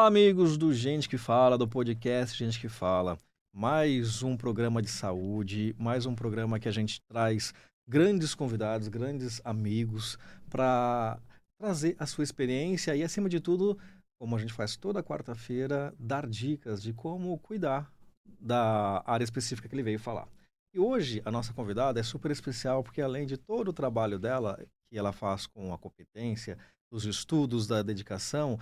Olá, amigos do Gente que Fala, do podcast Gente que Fala. Mais um programa de saúde, mais um programa que a gente traz grandes convidados, grandes amigos para trazer a sua experiência e, acima de tudo, como a gente faz toda quarta-feira, dar dicas de como cuidar da área específica que ele veio falar. E hoje a nossa convidada é super especial porque, além de todo o trabalho dela, que ela faz com a competência, os estudos, da dedicação,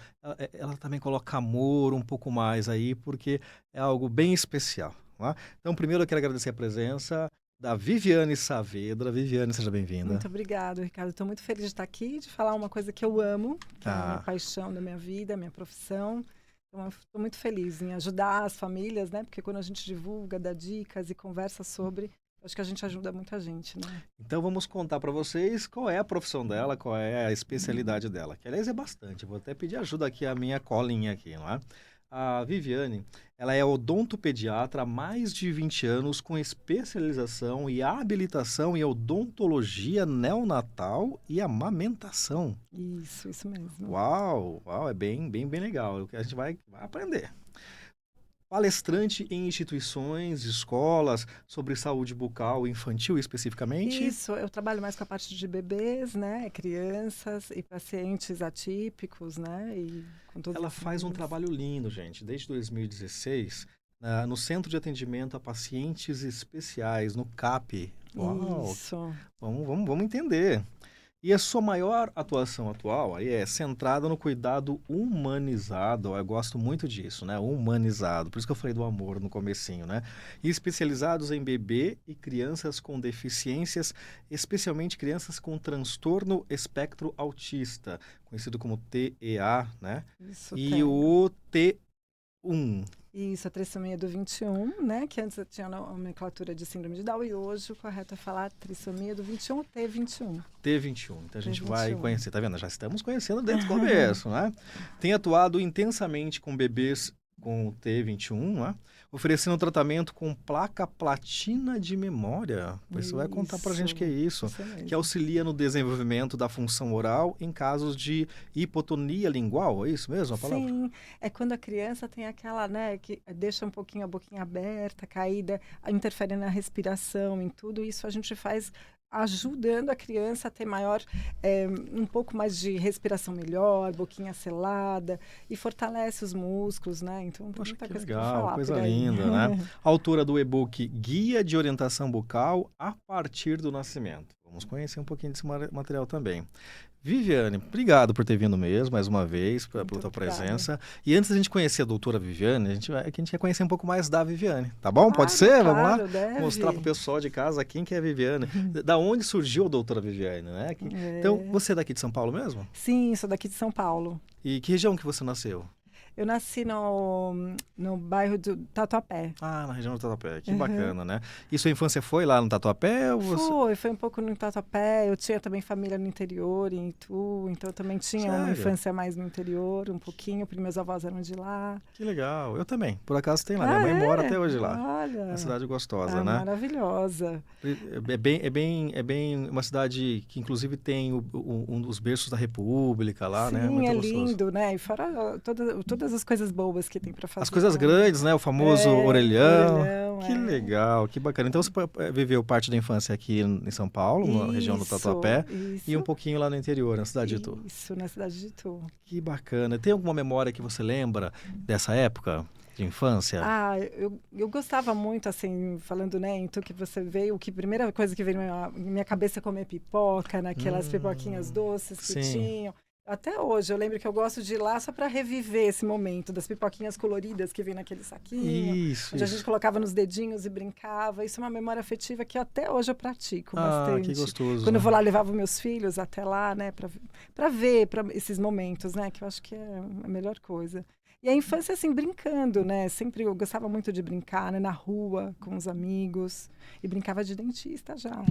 ela também coloca amor um pouco mais aí, porque é algo bem especial. Não é? Então, primeiro eu quero agradecer a presença da Viviane Saavedra. Viviane, seja bem-vinda. Muito obrigada, Ricardo. Estou muito feliz de estar aqui, de falar uma coisa que eu amo, que é a minha Ah, paixão da minha vida, a minha profissão. Então, estou muito feliz em ajudar as famílias, né? Porque quando a gente divulga, dá dicas e conversa sobre, acho que a gente ajuda muita gente, né? então vamos contar para vocês qual é a profissão dela, qual é a especialidade dela. Que, aliás, é bastante. Vou até pedir ajuda aqui à minha colinha aqui, não é? A Viviane, ela é odontopediatra há mais de 20 anos com especialização e habilitação em odontologia neonatal e amamentação. Isso mesmo. Uau, uau, é bem legal. É o que a gente vai aprender. Palestrante em instituições, escolas, sobre saúde bucal infantil especificamente. Isso, eu trabalho mais com a parte de bebês, né? Crianças e pacientes atípicos, né? E com todos Ela os faz um níveis. trabalho lindo, gente, desde 2016, no Centro de Atendimento a Pacientes Especiais, no CAP. Uau, Isso. vamos entender. E a sua maior atuação atual aí é centrada no cuidado humanizado. Eu gosto muito disso, né? Humanizado. Por isso que eu falei do amor no comecinho, né? E especializados em bebê e crianças com deficiências, especialmente crianças com transtorno espectro autista, conhecido como TEA, né? Isso E tem. o T1. Isso, a trissomia do 21, né? Que antes tinha a nomenclatura de síndrome de Down e hoje o correto é falar trissomia do 21 ou T21. T21. Então a gente vai T21. conhecer, tá vendo? Já estamos conhecendo desde o começo, né? Tem atuado intensamente com bebês com T21, né? Oferecendo tratamento com placa platina de memória. Pois você vai contar pra gente o que é isso. Isso Que mesmo. auxilia no desenvolvimento da função oral em casos de hipotonia lingual. É isso mesmo a palavra? Sim, é quando a criança tem aquela, né, que deixa um pouquinho a boquinha aberta, caída, interfere na respiração, em tudo isso a gente faz ajudando a criança a ter maior, um pouco mais de respiração melhor, boquinha selada e fortalece os músculos, né? Então tem Poxa, muita que coisa para legal, falar coisa por aí. linda, né? Autora do e-book Guia de Orientação Bucal a partir do nascimento. Vamos conhecer um pouquinho desse material também. Viviane, obrigado por ter vindo mesmo, mais uma vez, pela Muito tua obrigada. presença. E antes da gente conhecer a doutora Viviane, a gente quer conhecer um pouco mais da Viviane, tá bom? Pode Claro, ser? Vamos lá? claro, Mostrar deve. pro pessoal de casa quem que é a Viviane. Da onde surgiu a doutora Viviane, né? Então, É. você é daqui de São Paulo mesmo? Sim, sou daqui de São Paulo. E que região que você nasceu? Eu nasci no bairro do Tatuapé. Ah, na região do Tatuapé, que bacana, né? E sua infância foi lá no Tatuapé ou você... Foi um pouco no Tatuapé. Eu tinha também família no interior, em Itu, então eu também tinha uma Sério? infância mais no interior, um pouquinho, porque meus avós eram de lá. Que legal. Eu também. Por acaso tem lá. Minha Ah, mãe mora é? até hoje lá. Uma Olha, cidade gostosa, né? maravilhosa. É bem uma cidade que inclusive tem um dos berços da República lá, né? Sim, Muito é gostoso. lindo, né? E fora todas as coisas boas que tem para As fazer coisas lá, né? grandes, né? O famoso É, orelhão. orelhão, Que é. legal, que bacana. Então você viveu parte da infância aqui em São Paulo, na região do Isso, Tatuapé, e um pouquinho lá no interior, na cidade de Itu. isso, na cidade de Itu. Que bacana. Tem alguma memória que você lembra dessa época de infância? Ah, eu gostava muito, assim, falando, né, então que você veio, que a primeira coisa que veio na minha cabeça é comer pipoca, naquelas pipoquinhas doces que Sim. tinham. Até hoje, eu lembro que eu gosto de ir lá só para reviver esse momento das pipoquinhas coloridas que vem naquele saquinho, Isso, onde a gente isso. colocava nos dedinhos e brincava. Isso é uma memória afetiva que até hoje eu pratico Ah, que bastante. gostoso. Quando eu vou lá, levava meus filhos até lá, né, para ver esses momentos, né, que eu acho que é a melhor coisa. E a infância, assim, brincando, né? Sempre eu gostava muito de brincar, né? Na rua, com os amigos. E brincava de dentista já.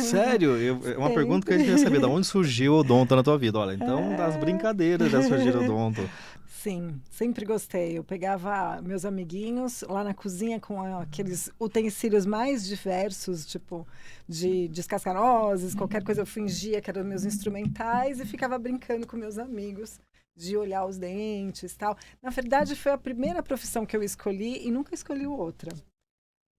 Sério? É uma pergunta que a gente queria saber. Da onde surgiu o odonto na tua vida? Olha, então das É. brincadeiras já surgiu o odonto. Sim, sempre gostei. Eu pegava meus amiguinhos lá na cozinha com aqueles utensílios mais diversos, tipo de descascar nozes, qualquer coisa eu fingia que eram meus instrumentais e ficava brincando com meus amigos. de olhar os dentes e tal. Na verdade, foi a primeira profissão que eu escolhi e nunca escolhi outra.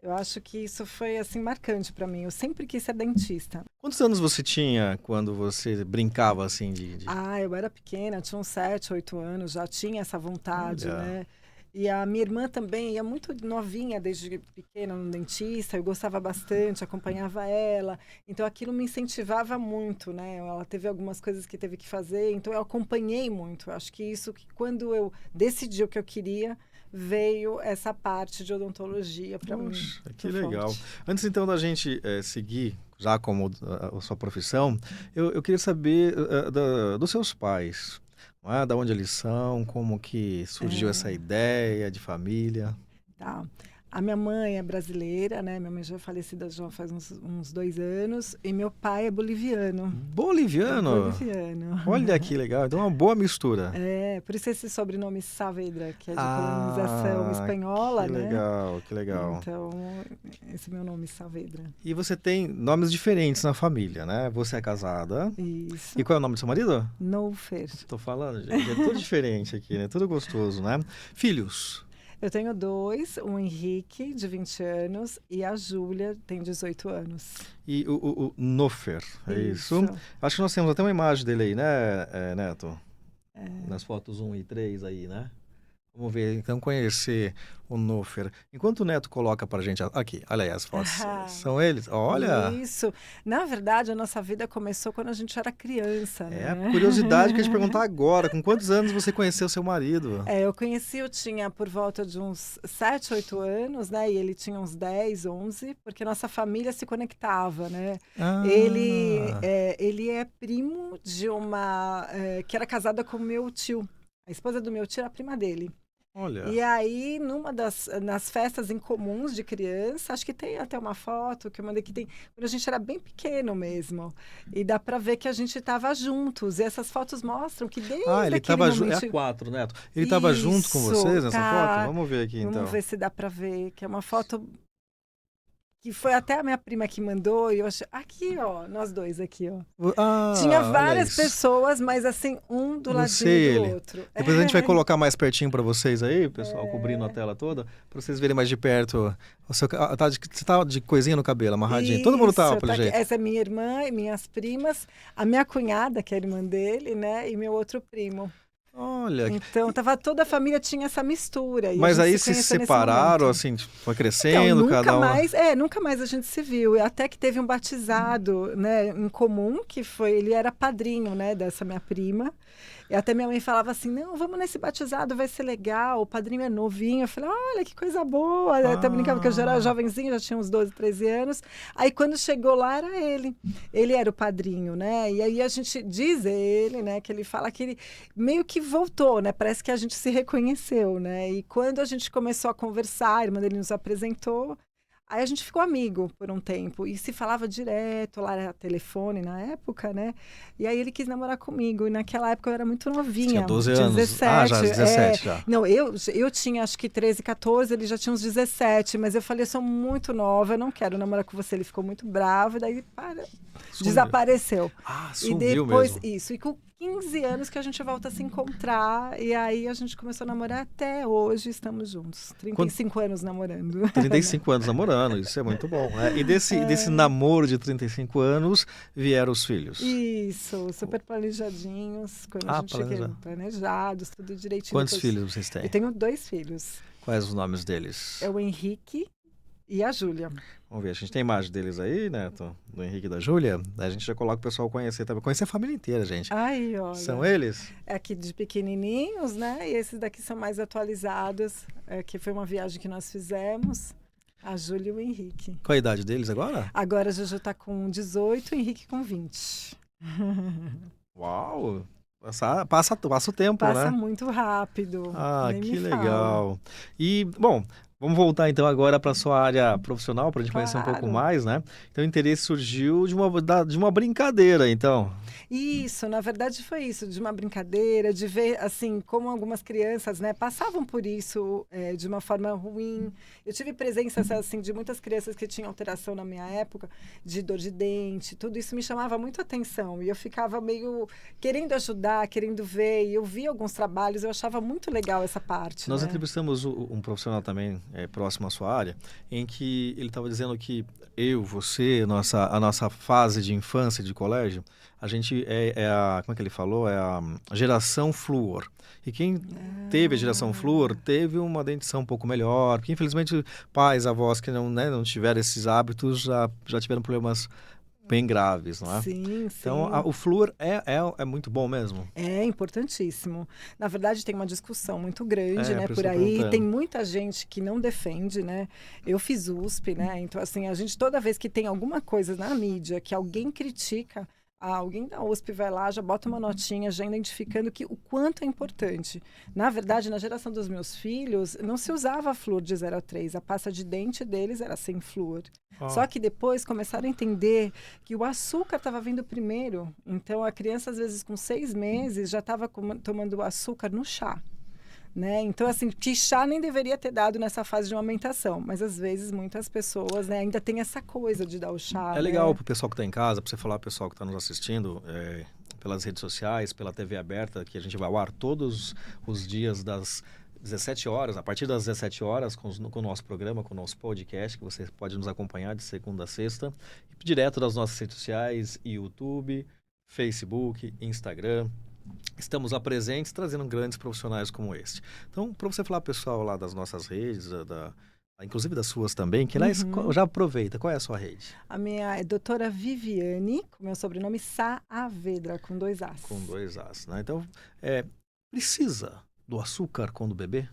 Eu acho que isso foi, assim, marcante para mim. Eu sempre quis ser dentista. Quantos anos você tinha quando você brincava assim Ah, eu era pequena, tinha uns 7, 8 anos, já tinha essa vontade, Olha. né? E a minha irmã também ia muito novinha, desde pequena, no dentista. Eu gostava bastante, acompanhava ela. Então, aquilo me incentivava muito, né? Ela teve algumas coisas que teve que fazer, então eu acompanhei muito. Eu acho que isso, que quando eu decidi o que eu queria, veio essa parte de odontologia para mim. Poxa, que muito legal. forte. Antes então da gente seguir, já como a sua profissão, eu queria saber dos seus pais, não é? Da onde eles são, como que surgiu essa É. ideia de família. Tá. A minha mãe é brasileira, né? Minha mãe já é falecida já faz uns 2 anos. E meu pai é boliviano. É Boliviano? boliviano. Olha que legal, então é uma boa mistura. É, por isso esse sobrenome Saavedra, que é de colonização Ah, espanhola, que né? legal, que legal. Então, esse é meu nome, Saavedra. E você tem nomes diferentes na família, né? Você é casada. Isso. E qual é o nome do seu marido? Noufer. Tô falando, gente, é tudo diferente aqui, né? Tudo gostoso, né? Filhos. Eu tenho 2, o Henrique, de 20 anos, e a Júlia, tem 18 anos. E o Nofer, é isso? Acho que nós temos até uma imagem dele aí, né, Neto? Nas fotos 1 e 3 aí, né? Vamos ver, então, conhecer o Nofer. Enquanto o Neto coloca pra gente... Aqui, olha aí as fotos. São eles? Olha! Isso. Na verdade, a nossa vida começou quando a gente era criança, É né? a curiosidade que a gente perguntar agora. Com quantos anos você conheceu seu marido? Eu tinha por volta de uns 7, 8 anos, né? E ele tinha uns 10, 11, porque nossa família se conectava, né? Ah, Ele é primo de uma que era casada com o meu tio. A esposa do meu tio era prima dele. olha. E aí, nas festas em comuns de criança, acho que tem até uma foto que eu mandei que tem, quando a gente era bem pequeno mesmo. E dá pra ver que a gente tava juntos. E essas fotos mostram que desde Ah, ele aquele tava junto. momento... É a 4, Neto. Ele tava junto com vocês nessa tá. foto? Vamos ver aqui então. Vamos ver se dá pra ver, que é uma foto que foi até a minha prima que mandou, e eu achei... Aqui, ó, nós dois aqui, ó. Ah, Tinha olha várias isso. pessoas, mas assim, um do Você ladinho e do ele. outro. Depois a gente vai colocar mais pertinho pra vocês aí, pessoal, cobrindo a tela toda, pra vocês verem mais de perto. Você tá de coisinha no cabelo, amarradinho. Todo mundo tá, pelo aqui. jeito. Essa é minha irmã e minhas primas, a minha cunhada, que é a irmã dele, né? E meu outro primo. Olha. Então, toda a família tinha essa mistura. E Mas a gente aí se conheceu nesse separaram, momento. assim, foi Então, crescendo, cada um. nunca mais a gente se viu. E até que teve um batizado, né, em comum, que foi, ele era padrinho, né, dessa minha prima. E até minha mãe falava assim, não, vamos nesse batizado, vai ser legal, o padrinho é novinho. Eu falei, olha, que coisa boa. Eu até brincava que eu já era jovenzinho, já tinha uns 12, 13 anos. Aí, quando chegou lá, era ele. Ele era o padrinho, né? E aí a gente diz ele, né, que ele fala que ele meio que voltou, né? Parece que a gente se reconheceu, né? E quando a gente começou a conversar, a irmã dele nos apresentou, aí a gente ficou amigo por um tempo e se falava direto, lá era telefone na época, né? E aí ele quis namorar comigo e naquela época eu era muito novinha. Tinha 12 tinha anos. 17. Ah, já 17 já. Não, eu tinha acho que 13, 14, ele já tinha uns 17, mas eu falei, eu sou muito nova, eu não quero namorar com você. Ele ficou muito bravo, daí desapareceu. Ah, E sumiu depois, mesmo. isso, e com 15 anos que a gente volta a se encontrar, e aí a gente começou a namorar até hoje, estamos juntos. 35 anos namorando. 35 anos namorando, isso é muito bom, né? E desse namoro de 35 anos vieram os filhos. Isso, super planejadinhos, quando a gente chega planejados, tudo direitinho. Quantos filhos vocês têm? Eu tenho 2 filhos. Quais os nomes deles? É o Henrique e a Júlia. Vamos ver, a gente tem imagem deles aí, Neto? Do Henrique e da Júlia? A gente já coloca o pessoal conhecer também. Conhecer a família inteira, gente. Aí, olha. São eles? É aqui de pequenininhos, né? E esses daqui são mais atualizados, que foi uma viagem que nós fizemos. A Júlia e o Henrique. Qual a idade deles agora? Agora a Juju tá com 18 e o Henrique com 20. Uau! Passa o tempo, né? Passa muito rápido. Ah, nem que me fala. legal. E, bom, Vamos voltar então agora para sua área profissional, para a gente conhecer um pouco Claro. mais, né? Então o interesse surgiu de uma brincadeira, então. Isso, na verdade foi isso, de uma brincadeira, de ver, assim, como algumas crianças, né, passavam por isso de uma forma ruim. Eu tive presenças, assim, de muitas crianças que tinham alteração na minha época, de dor de dente, tudo isso me chamava muito atenção. E eu ficava meio querendo ajudar, querendo ver, e eu via alguns trabalhos, eu achava muito legal essa parte, Nós né? entrevistamos um profissional também próximo à sua área, em que ele estava dizendo que eu, você, a nossa fase de infância, de colégio, a gente como é que ele falou? É a geração flúor. E quem teve a geração flúor Ah, teve uma dentição um pouco melhor, porque infelizmente pais, avós que não, né, não tiveram esses hábitos já tiveram problemas bem graves, não é? sim, Então, sim. o flúor é muito bom mesmo. É importantíssimo. Na verdade, tem uma discussão muito grande, É, né, por isso por estou aí. Tem perguntando. muita gente que não defende, né? Eu fiz USP, né? Então, assim, a gente toda vez que tem alguma coisa na mídia que alguém critica, alguém da USP vai lá, já bota uma notinha, já identificando que o quanto é importante. Na verdade, na geração dos meus filhos, não se usava flúor de 0 a 3. A pasta de dente deles era sem flúor. Ó, Só que depois começaram a entender que o açúcar estava vindo primeiro. Então, a criança, às vezes, com 6 meses, já estava tomando açúcar no chá. Né? Então, assim, que chá nem deveria ter dado nessa fase de amamentação. Mas, às vezes, muitas pessoas, né, ainda tem essa coisa de dar o chá, é legal né? pro pessoal que está em casa, para você falar pro pessoal que está nos assistindo, pelas redes sociais, pela TV aberta, que a gente vai ao ar todos os dias das 17 horas, a partir das 17 horas, com o nosso programa, com o nosso podcast, que você pode nos acompanhar de segunda a sexta, direto das nossas redes sociais, YouTube, Facebook, Instagram. Estamos lá presentes, trazendo grandes profissionais como este. Então, para você falar, pessoal, lá das nossas redes, inclusive das suas também, que aliás, Uhum. já aproveita, qual é a sua rede? A minha é doutora Viviane, com meu sobrenome Saavedra, com 2 Com As. 2 As, né? Então, é, precisa do açúcar quando bebê?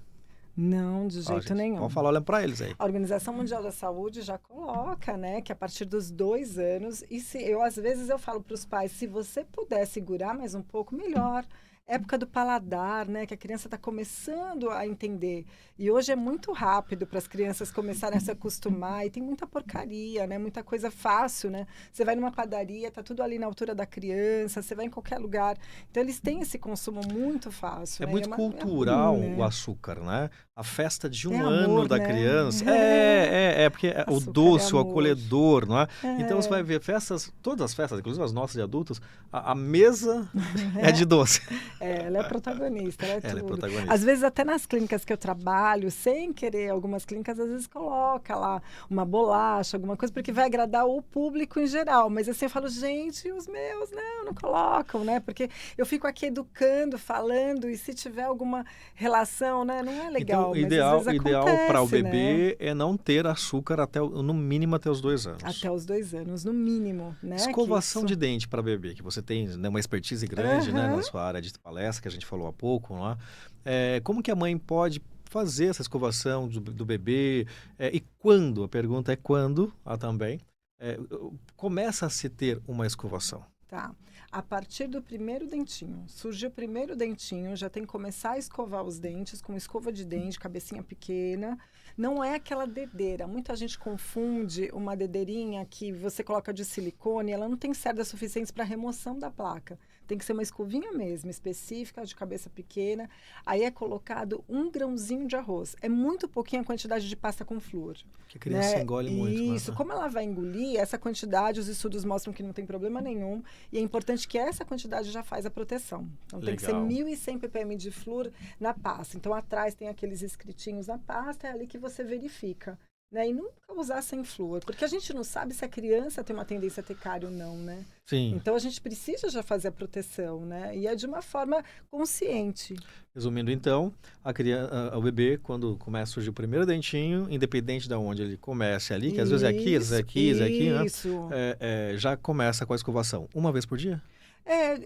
Não, de Ó, jeito gente, pode nenhum. falar, olha para eles aí. A Organização Mundial da Saúde já coloca, né, que a partir dos 2 anos, e se eu às vezes eu falo para os pais, se você puder segurar mais um pouco, melhor. Época do paladar, né, que a criança está começando a entender. E hoje é muito rápido para as crianças começarem a se acostumar, e tem muita porcaria, né, muita coisa fácil, né? Você vai numa padaria, tá tudo ali na altura da criança, você vai em qualquer lugar. Então eles têm esse consumo muito fácil, É né? E muito é ruim, cultural o né? açúcar, né? A festa de É 1 ano amor, da né? criança. Porque é o Açúcar é doce, o amor. acolhedor, não é? Então você vai É, ver festas, todas as festas, inclusive as nossas de adultos, a mesa é de doce. ela é protagonista, ela é Ela é tudo. Às protagonista. vezes, até nas clínicas que eu trabalho, sem querer, algumas clínicas às vezes coloca lá uma bolacha, alguma coisa, porque vai agradar o público em geral. Mas assim, eu falo, gente, os meus não colocam, né? Porque eu fico aqui educando, falando, e se tiver alguma relação, né? Não é Então, legal, o mas às vezes ideal para o acontece, né? bebê é não ter açúcar no mínimo até os 2 anos. Até os 2 anos, no mínimo, né? Que Escovação de isso. dente para bebê, que você tem, né, uma expertise grande, né, na Aham. sua área de palestra, que a gente falou há pouco, não é? Como que a mãe pode fazer essa escovação do bebê? E quando? A pergunta é quando, também, começa a se ter uma escovação. Tá. A partir do primeiro dentinho, surgiu o primeiro dentinho, já tem que começar a escovar os dentes com escova de dente, cabecinha pequena. Não é aquela dedeira. Muita gente confunde uma dedeirinha que você coloca de silicone, ela não tem cerdas suficientes para remoção da placa. Tem que ser uma escovinha mesmo, específica, de cabeça pequena. Aí é colocado 1 grãozinho de arroz. É muito pouquinha a quantidade de pasta com flúor, Que a criança né? engole muito, né? Isso, como ela vai engolir, essa quantidade, os estudos mostram que não tem problema nenhum. E é importante que essa quantidade já faz a proteção. Então, tem que ser Legal. 1.100 ppm de flúor na pasta. Então, atrás tem aqueles escritinhos na pasta, é ali que você verifica. Né? E nunca usar sem flúor, porque a gente não sabe se a criança tem uma tendência a ter cárie ou não, né? Sim. Então, a gente precisa já fazer a proteção, né? E é de uma forma consciente. Resumindo, então, o bebê, quando começa a surgir o primeiro dentinho, independente de onde ele comece ali, que às vezes é aqui, às vezes é Isso, aqui, às vezes é aqui, né? isso. Já começa com a escovação. Uma vez por dia?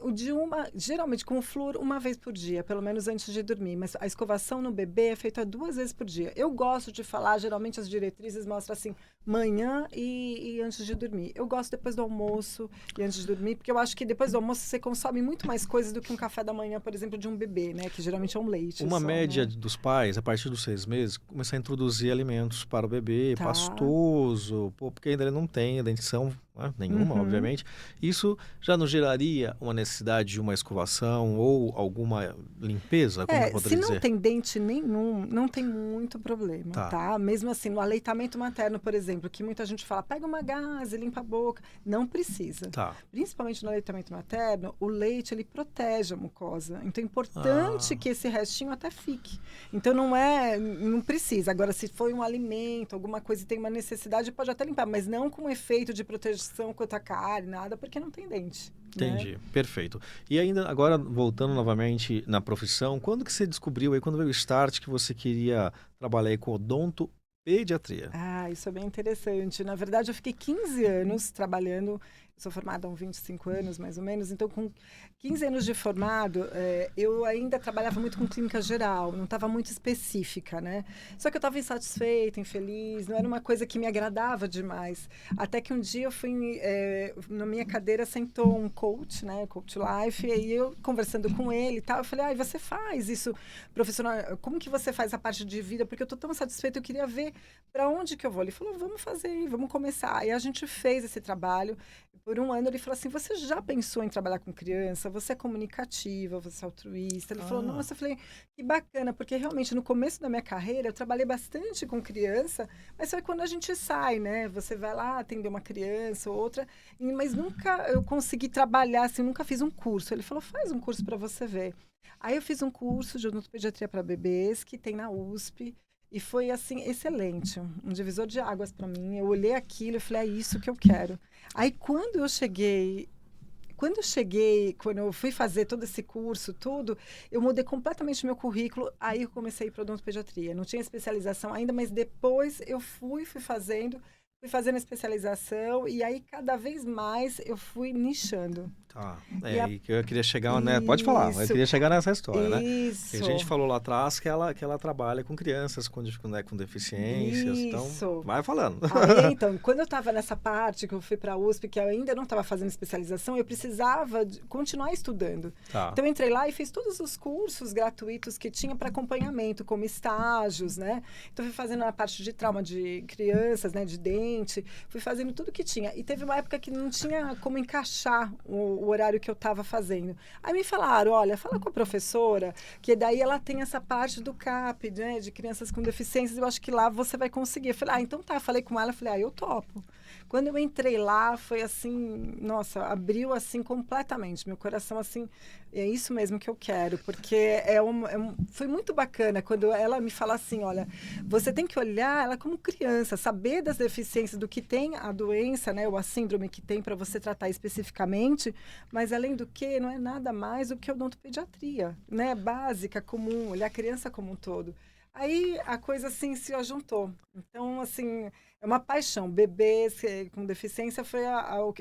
O de geralmente com o flúor, uma vez por dia, pelo menos antes de dormir. Mas a escovação no bebê é feita 2 vezes por dia. Eu gosto de falar, geralmente as diretrizes mostram assim, manhã e antes de dormir. Eu gosto depois do almoço e antes de dormir, porque eu acho que depois do almoço você consome muito mais coisas do que um café da manhã, por exemplo, de um bebê, né? Que geralmente é um leite Uma só, média né? dos pais, a partir dos 6 meses, começar a introduzir alimentos para o bebê, Tá. pastoso, porque ainda ele não tem dentição, né, nenhuma, Uhum. obviamente. Isso já não geraria uma necessidade de uma escovação ou alguma limpeza, como que eu Se poderia não dizer? tem dente nenhum, não tem muito problema, Tá. tá? Mesmo assim, no aleitamento materno, por exemplo, que muita gente fala, pega uma gaze, limpa a boca. Não precisa. Tá. Principalmente no aleitamento materno, o leite, ele protege a mucosa. Então, é importante Ah, que esse restinho até fique. Então, não precisa. Agora, se foi um alimento, alguma coisa e tem uma necessidade, pode até limpar, mas não com efeito de proteção contra a cárie, nada, porque não tem dente, né? entendi. Perfeito. E ainda, agora, voltando novamente na profissão, quando que você descobriu aí, quando veio o start que você queria trabalhar aí com odontopediatria? Isso é bem interessante. Na verdade, eu fiquei 15 anos trabalhando. Eu sou formada há uns 25 anos, mais ou menos. Então, com 15 anos de formado, eu ainda trabalhava muito com clínica geral, não estava muito específica, né? Só que eu estava insatisfeita, infeliz, não era uma coisa que me agradava demais. Até que um dia eu fui, na minha cadeira sentou um coach, né? Coach Life, e aí eu conversando com ele e tal, eu falei, você faz isso profissional, como que você faz a parte de vida? Porque eu estou tão satisfeita, eu queria ver para onde que eu vou? Ele falou, vamos fazer, vamos começar. Aí a gente fez esse trabalho. Por um ano ele falou assim, você já pensou em trabalhar com criança? Você é comunicativa, você é altruísta. Ele falou, Ah, nossa, eu falei, que bacana, porque realmente no começo da minha carreira eu trabalhei bastante com criança, mas foi quando a gente sai, né? Você vai lá atender uma criança ou outra, mas nunca eu consegui trabalhar assim, nunca fiz um curso. Ele falou, faz um curso para você ver. Aí eu fiz um curso de odontopediatria para bebês que tem na USP. E foi assim excelente, um divisor de águas para mim. Eu olhei aquilo e falei, é isso que eu quero. Aí quando eu fui fazer todo esse curso, tudo, eu mudei completamente meu currículo. Aí eu comecei a ir para odontopediatria. Não tinha especialização ainda, mas depois eu fui fazendo a especialização e aí cada vez mais eu fui nichando. tá. E É a, aí que eu queria chegar, né? Pode falar, eu isso, queria chegar nessa história, né? Que a gente isso. falou lá atrás que ela trabalha com crianças com deficiências, então Isso. vai falando. Aí, então, quando eu estava nessa parte, que eu fui para a USP, que eu ainda não estava fazendo especialização, eu precisava continuar estudando. Tá. Então, eu entrei lá e fiz todos os cursos gratuitos que tinha para acompanhamento, como estágios, né? Então, fui fazendo a parte de trauma de crianças, né? De dente, fui fazendo tudo que tinha. E teve uma época que não tinha como encaixar o horário que eu estava fazendo. Aí me falaram, olha, fala com a professora, que daí ela tem essa parte do CAP, né? De crianças com deficiências, eu acho que lá você vai conseguir. Eu falei, então tá. Falei com ela, falei, eu topo. Quando eu entrei lá, foi assim, nossa, abriu assim completamente. Meu coração, assim, é isso mesmo que eu quero. Porque foi muito bacana quando ela me fala assim, olha, você tem que olhar ela como criança, saber das deficiências, do que tem a doença, né? Ou a síndrome que tem para você tratar especificamente, mas além do que, não é nada mais do que odontopediatria, né? Básica, comum, olhar a criança como um todo. Aí a coisa assim se juntou. Então, assim, é uma paixão. Bebês com deficiência foi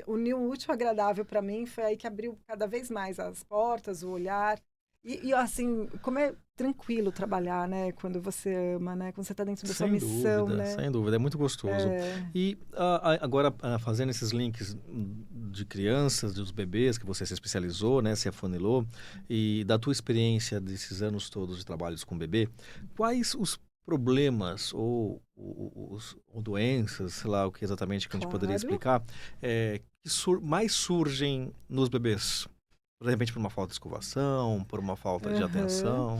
unir o útil ao agradável para mim. Foi aí que abriu cada vez mais as portas, o olhar. Assim, como é tranquilo trabalhar, né? Quando você ama, né? Quando você está dentro da sua missão, né? Sem dúvida, é muito gostoso. É, E agora, fazendo esses links de crianças, dos bebês que você se especializou, né, se afunilou, e da tua experiência desses anos todos de trabalhos com bebê, quais os problemas ou doenças, sei lá o que exatamente que a gente poderia claro. explicar, que mais surgem nos bebês? De repente por uma falta de escovação, por uma falta de Aham. atenção.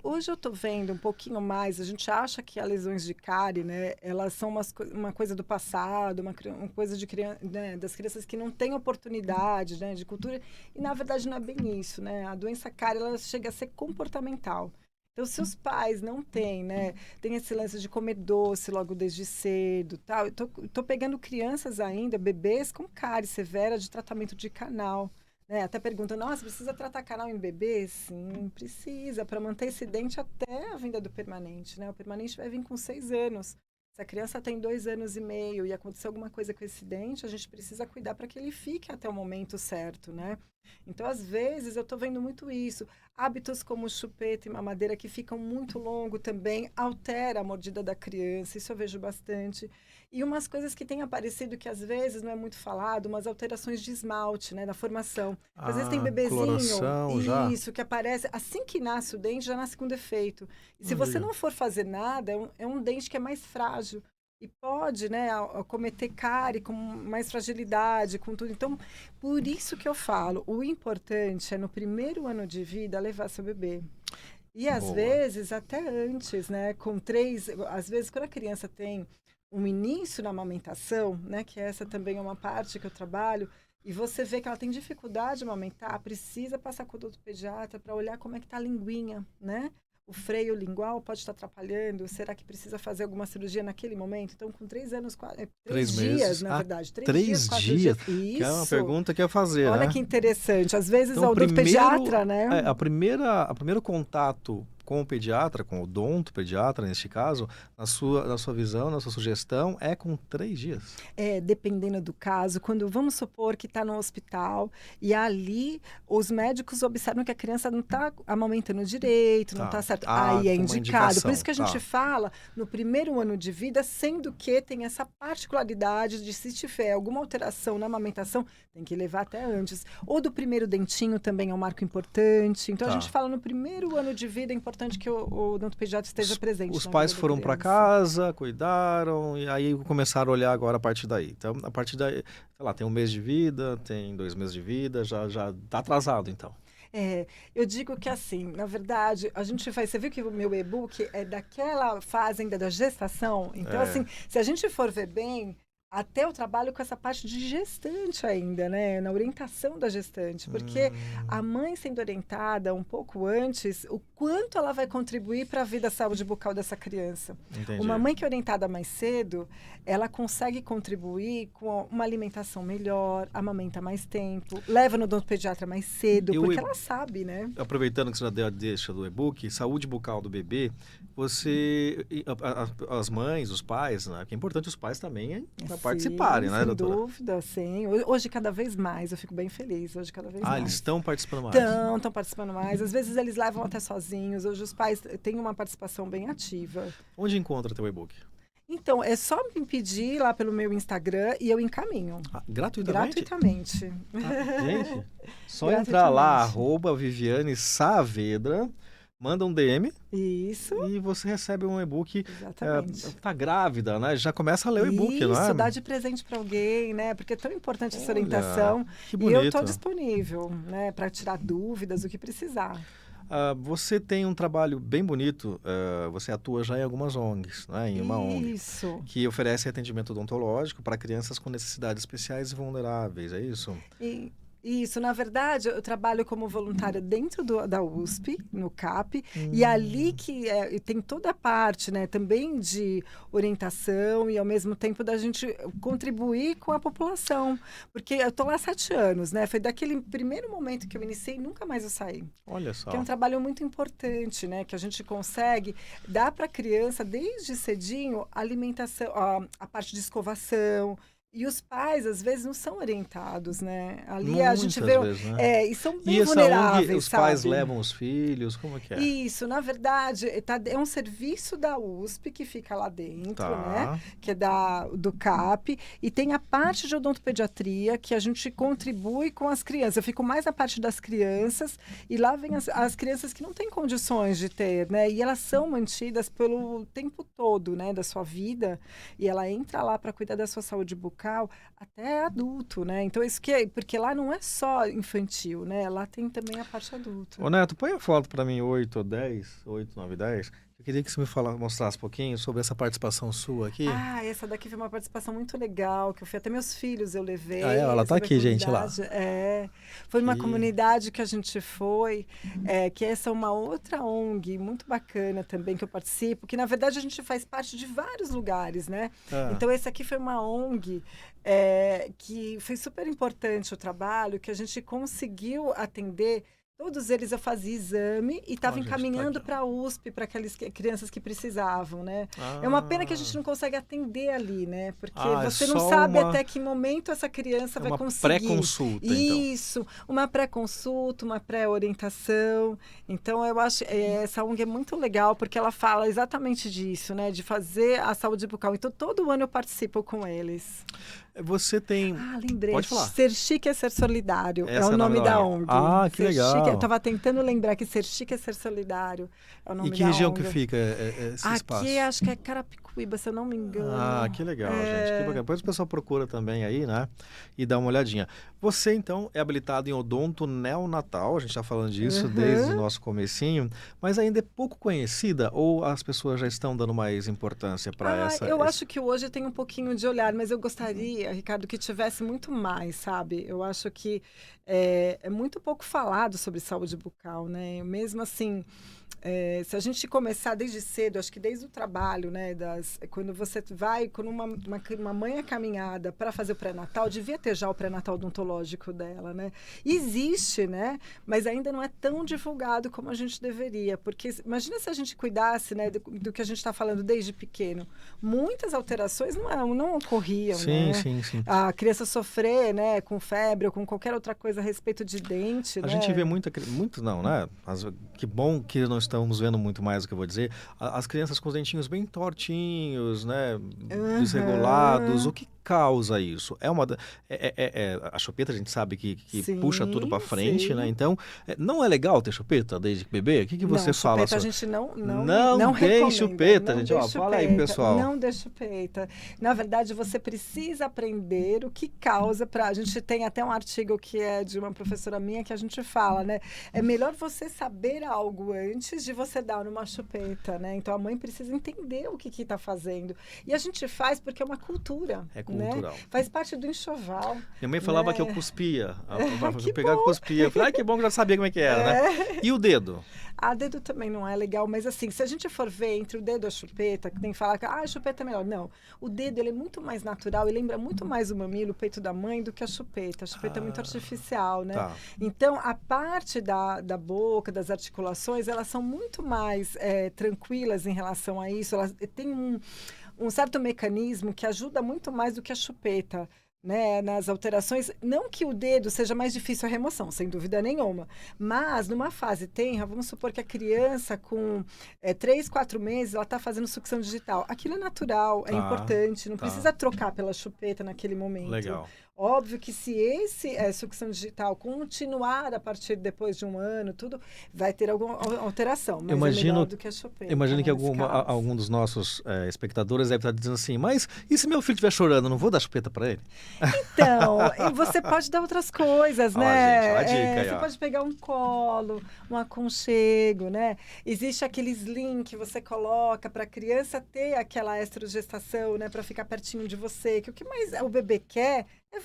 Hoje eu tô vendo um pouquinho mais, a gente acha que as lesões de cárie, né, elas são uma coisa do passado, uma coisa de criança, né, das crianças que não têm oportunidade, né, de cultura, e na verdade não é bem isso, né? A doença cárie, ela chega a ser comportamental. Então, se os pais não têm, né, tem esse lance de comer doce logo desde cedo, tal, tô pegando crianças ainda, bebês com cárie severa de tratamento de canal. Né? Até pergunta, nossa, precisa tratar canal em bebê? Sim, precisa, para manter esse dente até a vinda do permanente, né? O permanente vai vir com 6 anos. Se a criança tem 2 anos e meio e acontecer alguma coisa com esse dente, a gente precisa cuidar para que ele fique até o momento certo, né? Então, às vezes, eu estou vendo muito isso. Hábitos como chupeta e mamadeira que ficam muito longo também altera a mordida da criança, isso eu vejo bastante. E umas coisas que têm aparecido que às vezes não é muito falado, umas alterações de esmalte, né, da formação. Às vezes tem bebezinho, Coloração já. isso, que aparece, assim que nasce o dente, já nasce com defeito. E se Não você diga. não for fazer nada, é um dente que é mais frágil. E pode, né, acometer cárie com mais fragilidade, com tudo. Então, por isso que eu falo, o importante é no primeiro ano de vida levar seu bebê. E às Boa. vezes até antes, né, com 3, às vezes quando a criança tem um início na amamentação, né, que essa também é uma parte que eu trabalho, e você vê que ela tem dificuldade de amamentar, precisa passar com o odontopediatra para olhar como é que tá a linguinha, né? O freio lingual pode estar atrapalhando, será que precisa fazer alguma cirurgia naquele momento? Então, com 3 anos, 3 dias, meses. na verdade, 3 dias, 3 4 dias. dias. Que é uma Isso! pergunta que eu ia fazer, Olha né? que interessante. Às vezes, Então, o o odontopediatra, né? o primeiro contato com o pediatra, com o odontopediatra, neste caso, na sua visão, na sua sugestão, é com 3 dias. Dependendo do caso, quando vamos supor que está no hospital e ali os médicos observam que a criança não está amamentando direito, não Tá. está certo, Ah, aí é com uma indicado. Por indicação. isso que a gente Tá. fala no primeiro ano de vida, sendo que tem essa particularidade de se tiver alguma alteração na amamentação, tem que levar até antes. Ou do primeiro dentinho também é um marco importante. Então a Tá. gente fala no primeiro ano de vida é importante que o odontopediatra esteja presente. Os na pais vida da foram para criança. casa, cuidaram, e aí começaram a olhar agora a partir daí. Então, a partir daí, sei lá, tem 1 mês de vida, tem 2 meses de vida, já tá atrasado, então. Eu digo que assim, na verdade, a gente faz. Você viu que o meu e-book é daquela fase ainda da gestação? Então, É. assim, se a gente for ver bem, até eu trabalho com essa parte de gestante ainda, né? Na orientação da gestante. Porque a mãe sendo orientada um pouco antes, o quanto ela vai contribuir para a vida, a saúde bucal dessa criança. Entendi. Uma mãe que é orientada mais cedo, ela consegue contribuir com uma alimentação melhor, amamenta mais tempo, leva no odontopediatra mais cedo, Eu- porque ela sabe, né? Aproveitando que você já deu a deixa do e-book, saúde bucal do bebê, as mães, os pais, né? Que é importante os pais também participarem, né, Sem doutora? dúvida, sim. Hoje, cada vez mais, eu fico bem feliz. Hoje, cada vez mais. Eles estão participando mais. Estão participando mais. Às vezes, eles levam até sozinhos. Hoje, os pais têm uma participação bem ativa. Onde encontra teu e-book? Então, é só me pedir lá pelo meu Instagram e eu encaminho. Gratuitamente? Gratuitamente. Gente, só entrar lá, Gratuitamente. @Viviane Saavedra, manda um DM Isso, e você recebe um e-book. exatamente. Tá grávida, né? Já começa a ler o e-book, não é? Isso, dá de presente para alguém, né? Porque é tão importante essa Olha, orientação. que E eu estou bonito. disponível, né? Para tirar dúvidas, o que precisar. Você tem um trabalho bem bonito, você atua já em algumas ONGs, né? Em uma ONG, Isso. que oferece atendimento odontológico para crianças com necessidades especiais e vulneráveis, é isso? Isso, na verdade, eu trabalho como voluntária dentro da USP, no CAP, e ali que tem toda a parte, né, também de orientação e, ao mesmo tempo, da gente contribuir com a população. Porque eu estou lá há 7 anos, né? Foi daquele primeiro momento que eu iniciei e nunca mais eu saí. Olha só. Que é um trabalho muito importante, né? Que a gente consegue dar para a criança, desde cedinho, alimentação, a parte de escovação. E os pais, às vezes, não são orientados, né? Ali a gente vê... Muitas vezes, né? E são bem E essa vulneráveis, ONG, os pais sabe? levam os filhos, como é que é? Isso, na verdade, é um serviço da USP que fica lá dentro, né? Tá. Que é do CAP. E tem a parte de odontopediatria, que a gente contribui com as crianças. Eu fico mais na parte das crianças, e lá vem as crianças que não têm condições de ter, né? E elas são mantidas pelo tempo todo, né? Da sua vida. E ela entra lá para cuidar da sua saúde bucal até adulto, né? Então, isso porque lá não é só infantil, né? Lá tem também a parte adulta. Ô Neto, põe a foto para mim, 8 ou 10, 8, 9, 10. Eu queria que você mostrasse um pouquinho sobre essa participação sua aqui. Essa daqui foi uma participação muito legal, que eu fui até meus filhos, eu levei. Ela tá sobre a aqui, gente, lá. comunidade. Foi uma Que- comunidade que a gente foi, que essa é uma outra ONG muito bacana também que eu participo, que na verdade a gente faz parte de vários lugares, né? Então esse aqui foi uma ONG que foi super importante o trabalho, que a gente conseguiu atender todos eles eu fazia exame e estava Gente, encaminhando tadinho. para a USP, para aquelas crianças que precisavam, né? Ah, É uma pena que a gente não consegue atender ali, né? Porque é você não só sabe uma, até que momento essa criança é vai uma conseguir. pré-consulta, então. Isso, uma pré-consulta, uma pré-orientação. Então, eu acho essa ONG é muito legal, porque ela fala exatamente disso, né? De fazer a saúde bucal. Então, todo ano eu participo com eles. Você tem... Ah, lembrei. Pode falar. Ser chique é ser solidário. É Esse o é o nome nome da da ONG. ONG. Ah, que Ser chique. Eu legal. estava tentando lembrar que ser chique é ser solidário. É o E nome que da região que ONG. fica esse espaço? Aqui acho que é Carapicuíba, se eu não me engano. Ah, que legal, gente. Que bacana. Depois o pessoal procura também aí, né? E dá uma olhadinha. Você, então, é habilitado em odonto neonatal, a gente está falando disso desde o Uhum. nosso comecinho, mas ainda é pouco conhecida ou as pessoas já estão dando mais importância para Eu acho que hoje tem um pouquinho de olhar, mas eu gostaria, Ricardo, que tivesse muito mais, sabe? Eu acho que é muito pouco falado sobre saúde bucal, né? Mesmo assim, se a gente começar desde cedo, acho que desde o trabalho, né? Quando você vai, quando uma mãe é caminhada para fazer o pré-natal, devia ter já o pré-natal odontológico dela, né? Existe, né? Mas ainda não é tão divulgado como a gente deveria, porque imagina se a gente cuidasse, né, do que a gente está falando desde pequeno. Muitas alterações não ocorriam, Sim, né? sim, sim. A criança sofrer, né, com febre ou com qualquer outra coisa a respeito de dente, A né? gente vê muito não, né? Que bom que não estamos vendo muito mais o que eu vou dizer. As crianças com os dentinhos bem tortinhos, né? Desregulados. O Aham. que causa isso? A chupeta a gente sabe que puxa tudo para Sim, frente, né? sim. Então, não é legal ter chupeta desde bebê? O que você Não, fala chupeta a sobre? gente Não não tem recomenda. chupeta, Não gente. dê Ó, fala aí, pro chupeta. pessoal. Não dê chupeta. Na verdade, você precisa aprender o que causa para. A gente tem até um artigo que é de uma professora minha que a gente fala, né? É melhor você saber algo antes de você dar uma chupeta, né? Então a mãe precisa entender o que está fazendo. E a gente faz porque é uma cultura, É né? cultural. Faz parte do enxoval. Minha mãe falava que eu Né? cuspia. Que Eu pegava e bom! cuspia. Eu falei, ai, que bom que eu já sabia como é que era, né? É. E o dedo? A dedo também não é legal, mas assim, se a gente for ver entre o dedo e a chupeta, que tem que falar que a chupeta é melhor. Não, o dedo ele é muito mais natural e lembra muito mais o mamilo, o peito da mãe, do que a chupeta. A chupeta é muito artificial, né? Tá. Então, a parte da boca, das articulações, elas são muito mais tranquilas em relação a isso. Elas têm um certo mecanismo que ajuda muito mais do que a chupeta. Né, nas alterações, não que o dedo seja mais difícil a remoção, sem dúvida nenhuma, mas numa fase tenra, vamos supor que a criança com 3, 4 meses, ela está fazendo sucção digital. Aquilo é natural, é Tá, importante, não tá. precisa trocar pela chupeta naquele momento. Legal. Óbvio que se esse sucção digital continuar a partir depois de um ano, tudo, vai ter alguma alteração, mas é melhor do que a chupeta. Imagino que nesse caso. algum dos nossos espectadores deve estar dizendo assim, mas e se meu filho estiver chorando, eu não vou dar chupeta para ele? Então, e você pode dar outras coisas, Ó, né? gente, ó a dica aí, Você ó. pode pegar um colo, um aconchego, né? Existe aquele sling que você coloca para a criança ter aquela estrogestação, né? Para ficar pertinho de você. Que o que mais o bebê quer é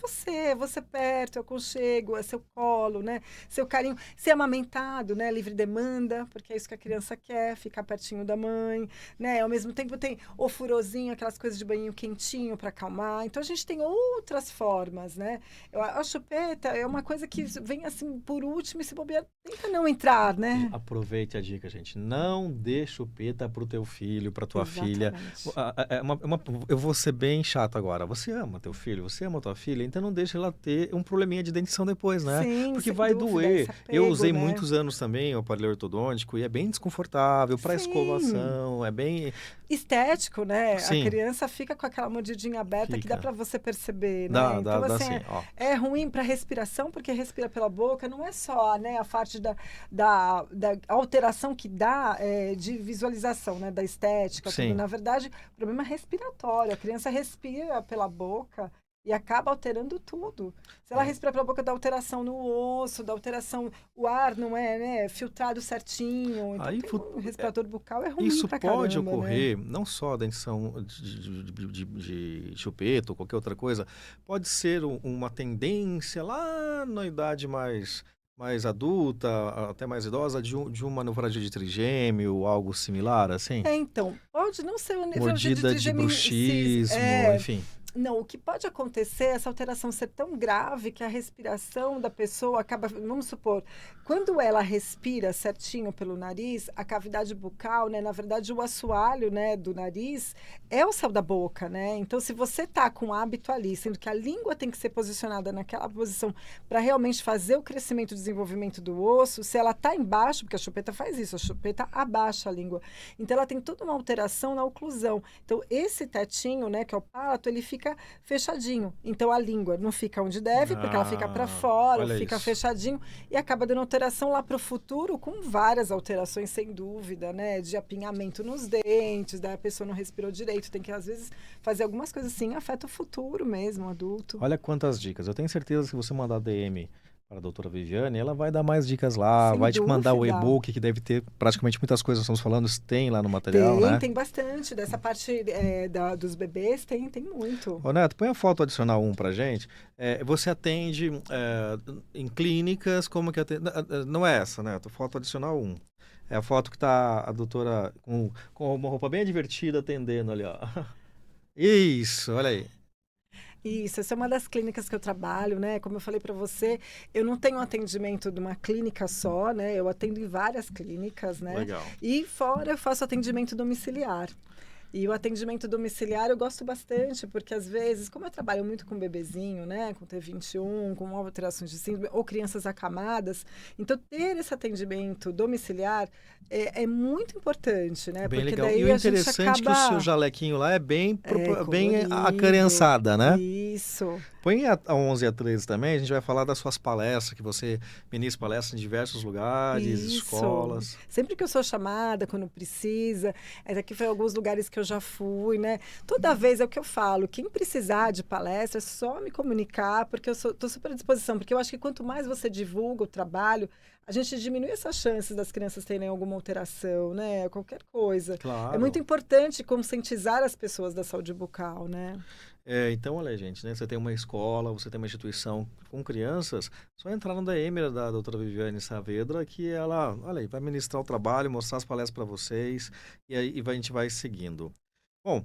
você perto, é o aconchego, é seu colo, né? Seu carinho, ser amamentado, né? Livre demanda, porque é isso que a criança quer, ficar pertinho da mãe, né? Ao mesmo tempo tem o furozinho, aquelas coisas de banho quentinho para acalmar. Então a gente tem outras formas, né? A chupeta é uma coisa que vem assim por último e se bobear, tenta não entrar, né? Aproveite a dica, gente. Não dê chupeta pro teu filho, pra tua filha. Exatamente. Eu vou ser bem chato agora. Você ama teu filho, você ama tua filha, então não deixa ela ter um probleminha de dentição depois, né? Sim, Porque sem vai dúvida, doer. esse apego, Eu usei né? muitos anos também o aparelho ortodôntico e é bem desconfortável para Sim. escovação, é bem Estético, né? Sim. A criança fica com aquela mordidinha aberta que dá Fica. para você perceber, né? Dá, Então, dá assim, sim, ó. é ruim para respiração, porque respira pela boca, não é só, né, a parte da alteração que dá de visualização, né, da estética, Sim. tudo. Na verdade, o problema é respiratório. A criança respira pela boca e acaba alterando tudo. Se ela respira pela boca, dá alteração no osso, dá alteração, o ar não é, né, filtrado certinho. Então, Aí, o respirador bucal é ruim isso pra pode caramba, ocorrer, não só a dentição de chupeta ou qualquer outra coisa, pode ser uma tendência lá na idade mais adulta, até mais idosa, de uma nevralgia de trigêmeo, algo similar, assim? Então, pode não ser o nível Mordida de trigêmeo em si, bruxismo, enfim. Não, o que pode acontecer é essa alteração ser tão grave que a respiração da pessoa acaba. Vamos supor, quando ela respira certinho pelo nariz, a cavidade bucal, né? Na verdade, o assoalho, né, do nariz é o céu da boca, né? Então, se você tá com o hábito ali, sendo que a língua tem que ser posicionada naquela posição para realmente fazer o crescimento e desenvolvimento do osso, se ela tá embaixo, porque a chupeta faz isso, a chupeta abaixa a língua. Então, ela tem toda uma alteração na oclusão. Então, esse tetinho, né, que é o palato, ele fica fechadinho. Então a língua não fica onde deve, porque ela fica para fora, ou Olha fica isso. fechadinho e acaba dando alteração lá para o futuro, com várias alterações, sem dúvida, né? De apinhamento nos dentes, da pessoa não respirou direito, tem que às vezes fazer algumas coisas assim, afeta o futuro mesmo, adulto. Olha quantas dicas. Eu tenho certeza que se você mandar DM para a doutora Viviane, ela vai dar mais dicas lá, Sem vai te mandar o dúvida. e-book, que deve ter praticamente muitas coisas que estamos falando, tem lá no material, Tem, né? tem bastante. Dessa parte dos bebês, tem muito. Ô, Neto, põe a foto adicional 1 pra gente. Você atende em clínicas, como que atende? Não é essa, Neto, foto adicional 1. É a foto que tá a doutora com uma roupa bem divertida atendendo ali, ó. Isso, olha aí. Isso, essa é uma das clínicas que eu trabalho, né? Como eu falei para você, eu não tenho atendimento de uma clínica só, né? Eu atendo em várias clínicas, né? Legal. E fora eu faço atendimento domiciliar. E o atendimento domiciliar eu gosto bastante, porque às vezes, como eu trabalho muito com bebezinho, né, com T21, com alterações de síndrome, ou crianças acamadas, então ter esse atendimento domiciliar é muito importante, né? Bem Porque legal. E o daí a gente interessante é que o seu acaba jalequinho lá é bem, bem colorido. acriançada, né? Isso. Põe a 11 e a 13 também, a gente vai falar das suas palestras, que você ministra palestras em diversos lugares, Isso. escolas. Sempre que eu sou chamada, quando precisa, aqui foi alguns lugares que eu já fui, né? Toda vez é o que eu falo, quem precisar de palestra, é só me comunicar, porque eu estou super à disposição, porque eu acho que quanto mais você divulga o trabalho, a gente diminui essas chances das crianças terem alguma alteração, né? Qualquer coisa. É muito Claro. importante conscientizar as pessoas da saúde bucal, né? Então, olha, gente, né? Você tem uma escola, você tem uma instituição com crianças, só entrar no DM da doutora Viviane Saavedra, que ela, olha aí, vai ministrar o trabalho, mostrar as palestras para vocês, e aí a gente vai seguindo. Bom,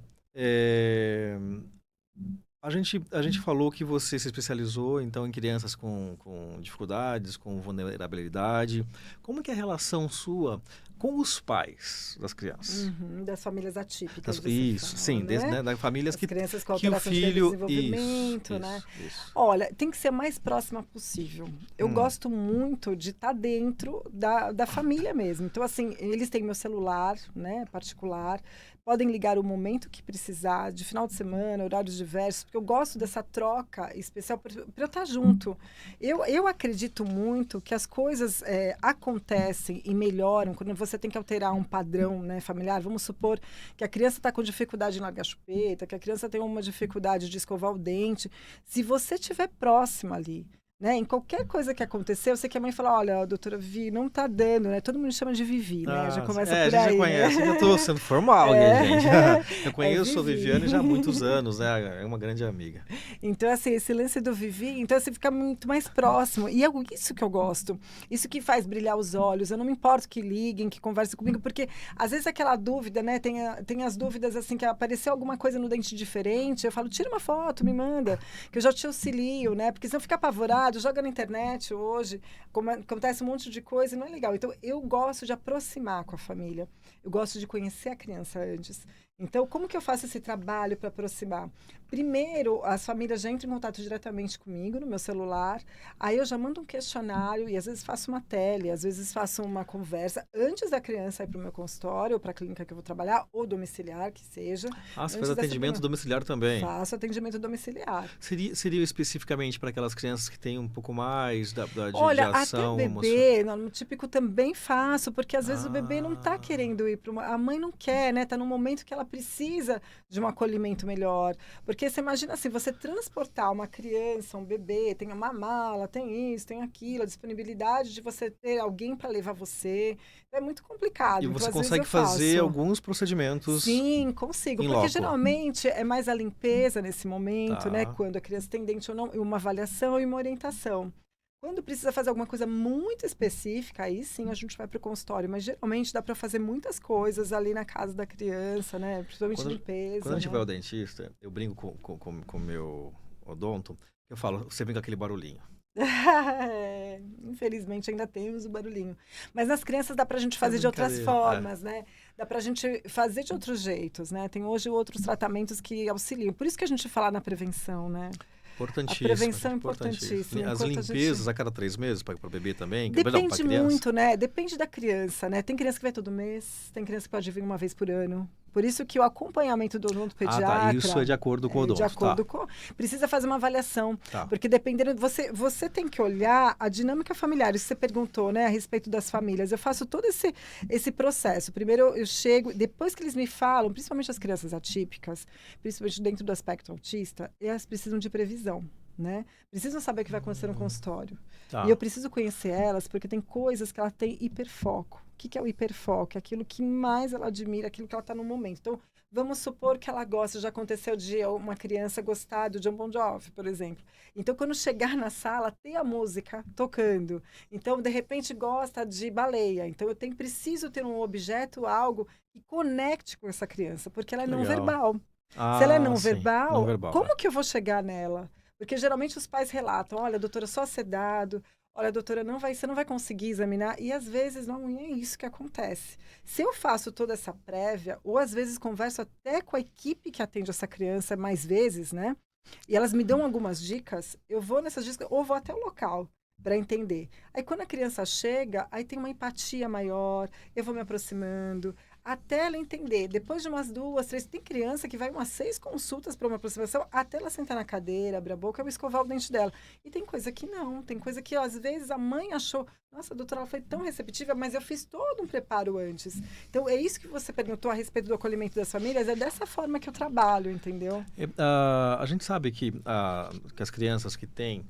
a gente falou que você se especializou, então, em crianças com dificuldades, com vulnerabilidade. Como que é a relação sua com os pais das crianças? Uhum, das famílias atípicas, você Isso, fala, sim, né? né, famílias As crianças com que o alteração de filho... Isso, desenvolvimento, né? isso. Olha, tem que ser a mais próxima possível. Eu Hum, gosto muito de estar dentro da família mesmo. Então, assim, eles têm meu celular, né, particular. Podem ligar o momento que precisar, de final de semana, horários diversos, porque eu gosto dessa troca especial para eu estar junto. Eu acredito muito que as coisas acontecem e melhoram quando você tem que alterar um padrão, né, familiar. Vamos supor que a criança está com dificuldade em largar a chupeta, que a criança tem uma dificuldade de escovar o dente. Se você estiver próximo ali, né, em qualquer coisa que aconteceu, eu sei que a mãe fala, olha, a doutora Vivi, não tá dando, né? Todo mundo chama de Vivi, né? Já começa A por gente já aí, né? conhece, eu estou sendo formal aqui, gente. É, Eu é conheço a Vivi. Viviane já há muitos anos, né? É uma grande amiga. Então, assim, esse lance do Vivi, então você fica muito mais próximo. E é isso que eu gosto. Isso que faz brilhar os olhos. Eu não me importo que liguem, que conversem comigo, porque às vezes aquela dúvida, né? Tem as dúvidas, assim, que apareceu alguma coisa no dente diferente. Eu falo, tira uma foto, me manda, que eu já te auxilio, né? Porque se não ficar apavorado, joga na internet hoje, acontece um monte de coisa e não é legal. Então, eu gosto de aproximar com a família. Eu gosto de conhecer a criança antes. Então, como que eu faço esse trabalho para aproximar? Primeiro, as famílias já entram em contato diretamente comigo no meu celular. Aí eu já mando um questionário e às vezes faço uma tele, às vezes faço uma conversa antes da criança ir para o meu consultório ou para a clínica que eu vou trabalhar, ou domiciliar, que seja. Ah, você faz Antes dessa atendimento primeira... domiciliar também. Faço atendimento domiciliar. Seria especificamente para aquelas crianças que têm um pouco mais de Olha, até ação emocional? bebê, no típico também faço, porque às vezes o bebê não está Ah, querendo ir para uma... A mãe não quer, né? Está num momento que ela precisa de um acolhimento melhor. Porque você imagina assim, você transportar uma criança, um bebê, tem uma mala, tem isso, tem aquilo, a disponibilidade de você ter alguém para levar você, é muito complicado. e Então, você às vezes consegue eu fazer faço. alguns procedimentos Sim, consigo. em Porque loco. geralmente é mais a limpeza nesse momento, né? Tá. Quando a criança tem dente ou não, e uma avaliação e uma orientação. Quando precisa fazer alguma coisa muito específica, aí sim a gente vai para o consultório, mas geralmente dá para fazer muitas coisas ali na casa da criança, né? Principalmente Quando, limpeza, quando a gente vai né? ao dentista, eu brinco com o meu odonto, eu falo, você vem com aquele barulhinho. É, infelizmente ainda temos o barulhinho. Mas nas crianças dá pra gente É fazer de outras brincadeira. formas, né? Dá pra gente fazer de outros jeitos, né? Tem hoje outros tratamentos que auxiliam. Por isso que a gente fala na prevenção, né? A Importantíssimo, prevenção gente, é importantíssimo. importantíssima. As Enquanto a gente limpezas a cada 3 meses para o bebê também, não, para depende criança. muito, né? Depende da criança, né? Tem criança que vai todo mês, tem criança que pode vir uma vez por ano. Por isso que o acompanhamento do Ah, tá. Isso é odontopediatra de acordo com o é de odonto, tá? acordo com. Precisa fazer uma avaliação. Tá. Porque dependendo. Você tem que olhar a dinâmica familiar. Isso que você perguntou, né? A respeito das famílias. Eu faço todo esse processo. Primeiro eu chego, depois que eles me falam, principalmente as crianças atípicas, principalmente dentro do aspecto autista, elas precisam de previsão. Né? Precisam saber o que vai acontecer no consultório. Tá. E eu preciso conhecer elas porque tem coisas que ela tem hiperfoco. O que é o hiperfoco? É aquilo que mais ela admira, aquilo que ela está no momento. Então, vamos supor que ela gosta, já aconteceu de uma criança gostar do John Bon Jovi, por exemplo. Então, quando chegar na sala, tem a música tocando. Então, de repente, gosta de baleia. Então, preciso ter um objeto, algo que conecte com essa criança, porque ela é não Legal. verbal. Ah, Se ela é não sim. verbal, Não verbal, como que eu vou chegar nela? Porque geralmente os pais relatam, olha, doutora, só sedado, olha, doutora, você não vai conseguir examinar, e às vezes não é isso que acontece. Se eu faço toda essa prévia, ou às vezes converso até com a equipe que atende essa criança mais vezes, né? E elas me dão algumas dicas, eu vou nessas dicas, ou vou até o local para entender. Aí quando a criança chega, aí tem uma empatia maior, eu vou me aproximando, até ela entender. Depois de umas 2, 3, tem criança que vai umas 6 consultas para uma aproximação, até ela sentar na cadeira, abrir a boca e escovar o dente dela. E tem coisa que não, tem coisa que às vezes a mãe achou, nossa, doutora, ela foi tão receptiva, mas eu fiz todo um preparo antes. Então, é isso que você perguntou a respeito do acolhimento das famílias, é dessa forma que eu trabalho, entendeu? A gente sabe que as crianças que têm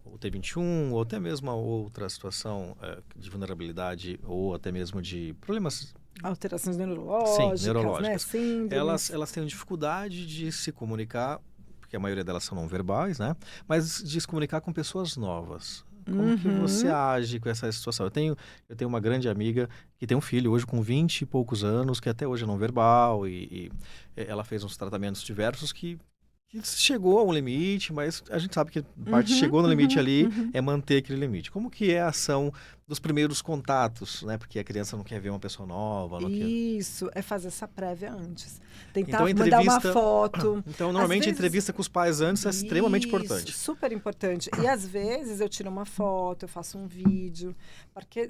o T21 ou até mesmo a outra situação de vulnerabilidade ou até mesmo de problemas. Alterações Sim, neurológicas, né? neurológicas. Síndromes. Elas têm dificuldade de se comunicar, porque a maioria delas são não verbais, né? Mas de se comunicar com pessoas novas. Como que você age com essa situação? Eu tenho uma grande amiga que tem um filho hoje com 20 e poucos anos, que até hoje é não verbal, e ela fez uns tratamentos diversos que chegou a um limite, mas a gente sabe que a parte chegou no limite ali é manter aquele limite. Como que é a ação dos primeiros contatos, né? Porque a criança não quer ver uma pessoa nova, não quer... Isso, é fazer essa prévia antes. Tentar Então, mandar uma foto. Então, normalmente, Às a vezes... entrevista com os pais antes é extremamente importante. Super importante. E às vezes eu tiro uma foto, eu faço um vídeo,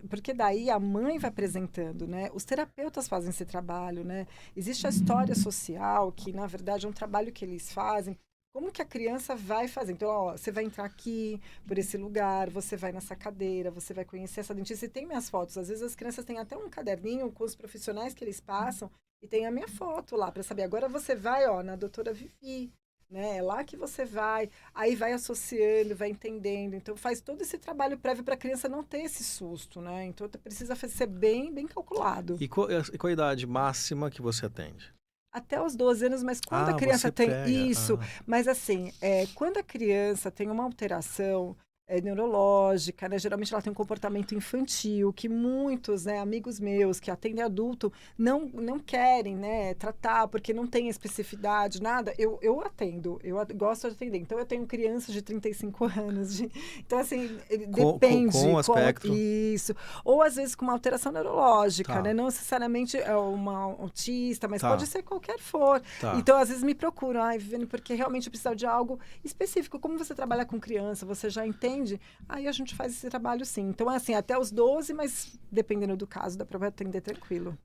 porque daí a mãe vai apresentando, né? Os terapeutas fazem esse trabalho, né? Existe a história social, que na verdade é um trabalho que eles fazem. Como que a criança vai fazer? Então, ó, você vai entrar aqui, por esse lugar, você vai nessa cadeira, você vai conhecer essa dentista. E tem minhas fotos. Às vezes as crianças têm até um caderninho com os profissionais que eles passam e tem a minha foto lá para saber. Agora você vai, ó, na doutora Vivi, né? É lá que você vai. Aí vai associando, vai entendendo. Então, faz todo esse trabalho prévio para a criança não ter esse susto, né? Então, precisa ser bem, bem calculado. E qual a idade máxima que você atende? Até os 12 anos, mas quando a criança você tem pega. isso, mas assim, quando a criança tem uma alteração neurológica, né? Geralmente ela tem um comportamento infantil, que muitos, né, amigos meus que atendem adulto não querem, né, tratar, porque não tem especificidade, nada. Eu atendo, gosto de atender. Então, eu tenho crianças de 35 anos. Então, assim, depende. Com aspecto. Isso. Ou, às vezes, com uma alteração neurológica, Tá. né? Não necessariamente é uma autista, mas Tá. pode ser qualquer for. Tá. Então, às vezes, me procuram, Viviane, porque realmente eu preciso de algo específico. Como você trabalha com criança, você já entende? Aí a gente faz esse trabalho sim. Então, é assim, até os 12, mas dependendo do caso, dá para atender tranquilo.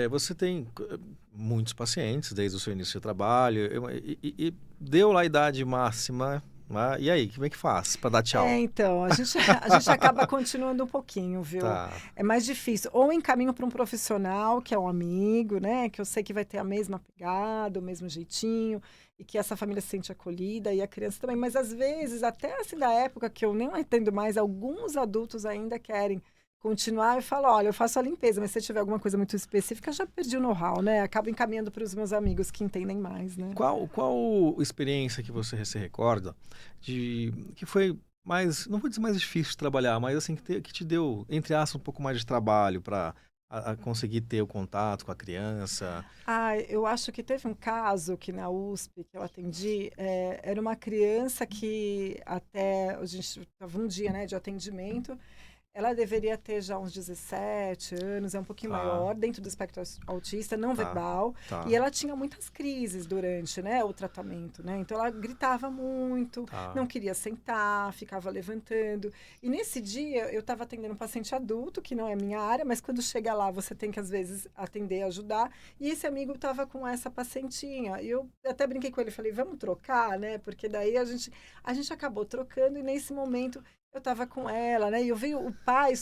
Você tem muitos pacientes desde o seu início de trabalho e deu lá a idade máxima, né? E aí, como é que faz para dar tchau? Então, a gente acaba continuando um pouquinho, viu? Tá. É mais difícil. Ou encaminho para um profissional, que é um amigo, né? Que eu sei que vai ter a mesma pegada, o mesmo jeitinho, e que essa família se sente acolhida, e a criança também. Mas, às vezes, até assim, da época que eu nem atendo mais, alguns adultos ainda querem continuar. Eu falo, olha, eu faço a limpeza, mas se tiver alguma coisa muito específica, já perdi o know-how, né? Acabo encaminhando para os meus amigos que entendem mais, né? Qual experiência que você se recorda que foi mais, não vou dizer mais difícil de trabalhar, mas assim, que te deu, entre aspas, um pouco mais de trabalho para conseguir ter o contato com a criança? Ah, eu acho que teve um caso que na USP que eu atendi, era uma criança que até a gente estava um dia, né, de atendimento. Ela deveria ter já uns 17 anos, é um pouquinho Tá, maior, dentro do espectro autista, não tá, verbal, e tá, ela tinha muitas crises durante, né, o tratamento, né? Então ela gritava muito, tá. não queria sentar, ficava levantando. E nesse dia eu estava atendendo um paciente adulto, que não é minha área, mas quando chega lá você tem que às vezes atender, ajudar, e esse amigo estava com essa pacientinha. E eu até brinquei com ele, falei: "Vamos trocar, né? Porque daí a gente acabou trocando e nesse momento eu estava com ela, né? E eu vi o pai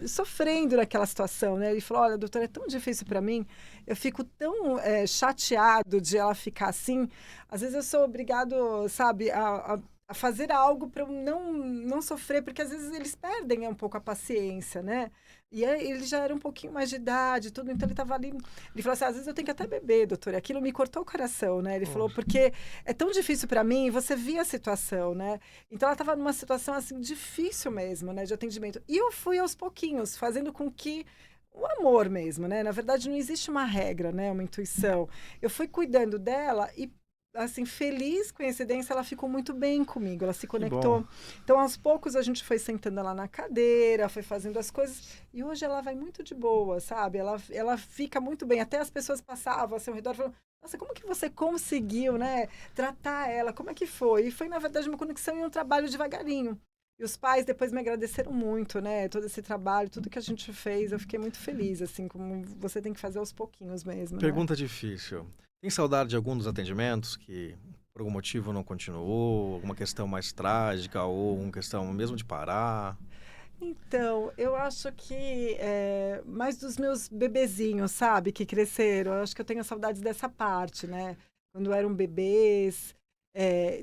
sofrendo naquela situação, né? Ele falou: "Olha, doutora, é tão difícil para mim. Eu fico tão chateado de ela ficar assim. Às vezes eu sou obrigado, sabe, a fazer algo para eu não sofrer, porque às vezes eles perdem um pouco a paciência, né? E aí, ele já era um pouquinho mais de idade, tudo, então ele estava ali. Ele falou assim: às vezes eu tenho que até beber, doutora. Aquilo me cortou o coração, né? Ele falou: Poxa, porque é tão difícil para mim, e você via a situação, né? Então ela estava numa situação assim difícil mesmo, né, de atendimento. E eu fui aos pouquinhos, fazendo com que o amor mesmo, né? Na verdade não existe uma regra, né, uma intuição. Eu fui cuidando dela e assim, feliz coincidência, ela ficou muito bem comigo, ela se que bom. conectou. Então, aos poucos, a gente foi sentando ela na cadeira, foi fazendo as coisas, e hoje ela vai muito de boa, sabe? Ela fica muito bem. Até as pessoas passavam assim, ao redor, falando: nossa, como que você conseguiu, né, tratar ela? Como é que foi? E foi, na verdade, uma conexão e um trabalho devagarinho. E os pais depois me agradeceram muito, né? Todo esse trabalho, tudo que a gente fez, eu fiquei muito feliz, assim, como você tem que fazer aos pouquinhos mesmo, né? Pergunta difícil. Tem saudade de algum dos atendimentos que por algum motivo não continuou? Alguma questão mais trágica ou uma questão mesmo de parar? Então, eu acho que mais dos meus bebezinhos, sabe, que cresceram. Eu acho que eu tenho saudades dessa parte, né? Quando eram bebês.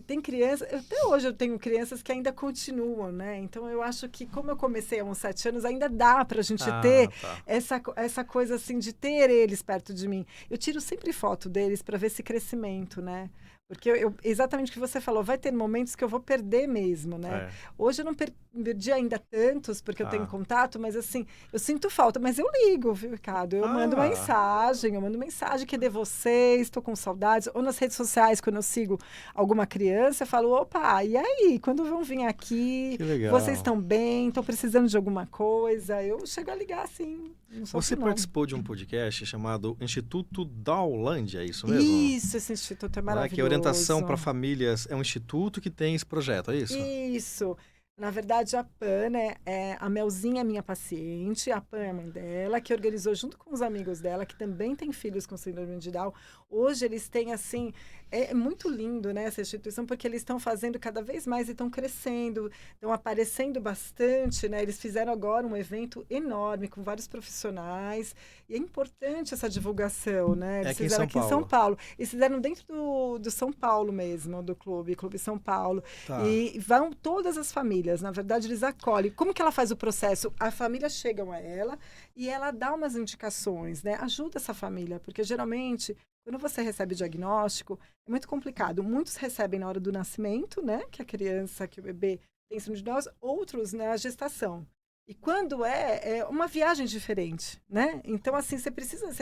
Tem crianças, até hoje eu tenho crianças que ainda continuam, né? Então eu acho que, como eu comecei há uns 7 anos, ainda dá para a gente ter Ah, tá. essa coisa assim de ter eles perto de mim. Eu tiro sempre foto deles para ver esse crescimento, né? Porque exatamente o que você falou, vai ter momentos que eu vou perder mesmo, né? É, Hoje eu não perdi ainda tantos, porque eu tenho tá. contato, mas assim, eu sinto falta, mas eu ligo, viu, Ricardo? Ah, Eu mando mensagem, cadê vocês? Estou com saudades. Ou nas redes sociais, quando eu sigo alguma criança, eu falo: opa, e aí? Quando vão vir aqui? que Vocês legal. estão bem? Estão precisando de alguma coisa? Eu chego a ligar assim, não Você sofro não. participou de um podcast chamado Instituto Daulândia, é isso mesmo? Isso, esse instituto é Né? Que é orientação para maravilhoso. famílias. É um instituto que tem esse projeto, é isso? Isso. Na verdade, a Pan, né, a Melzinha é minha paciente, a Pan é a mãe dela, que organizou junto com os amigos dela, que também tem filhos com síndrome de Down. Hoje eles têm, assim, é muito lindo, né, essa instituição, porque eles estão fazendo cada vez mais e estão crescendo, estão aparecendo bastante, né? Eles fizeram agora um evento enorme com vários profissionais, e é importante essa divulgação, né? É Eles aqui em fizeram São aqui em São Paulo. Paulo. Eles fizeram dentro do São Paulo mesmo, do Clube São Paulo. Tá. E vão todas as famílias, na verdade, eles acolhem. Como que ela faz o processo? A família chega a ela e ela dá umas indicações, né? Ajuda essa família, porque geralmente, quando você recebe o diagnóstico, é muito complicado. Muitos recebem na hora do nascimento, né? Que a criança, que o bebê tem síndrome de Down, outros na gestação. E quando é uma viagem diferente, né? Então, assim, você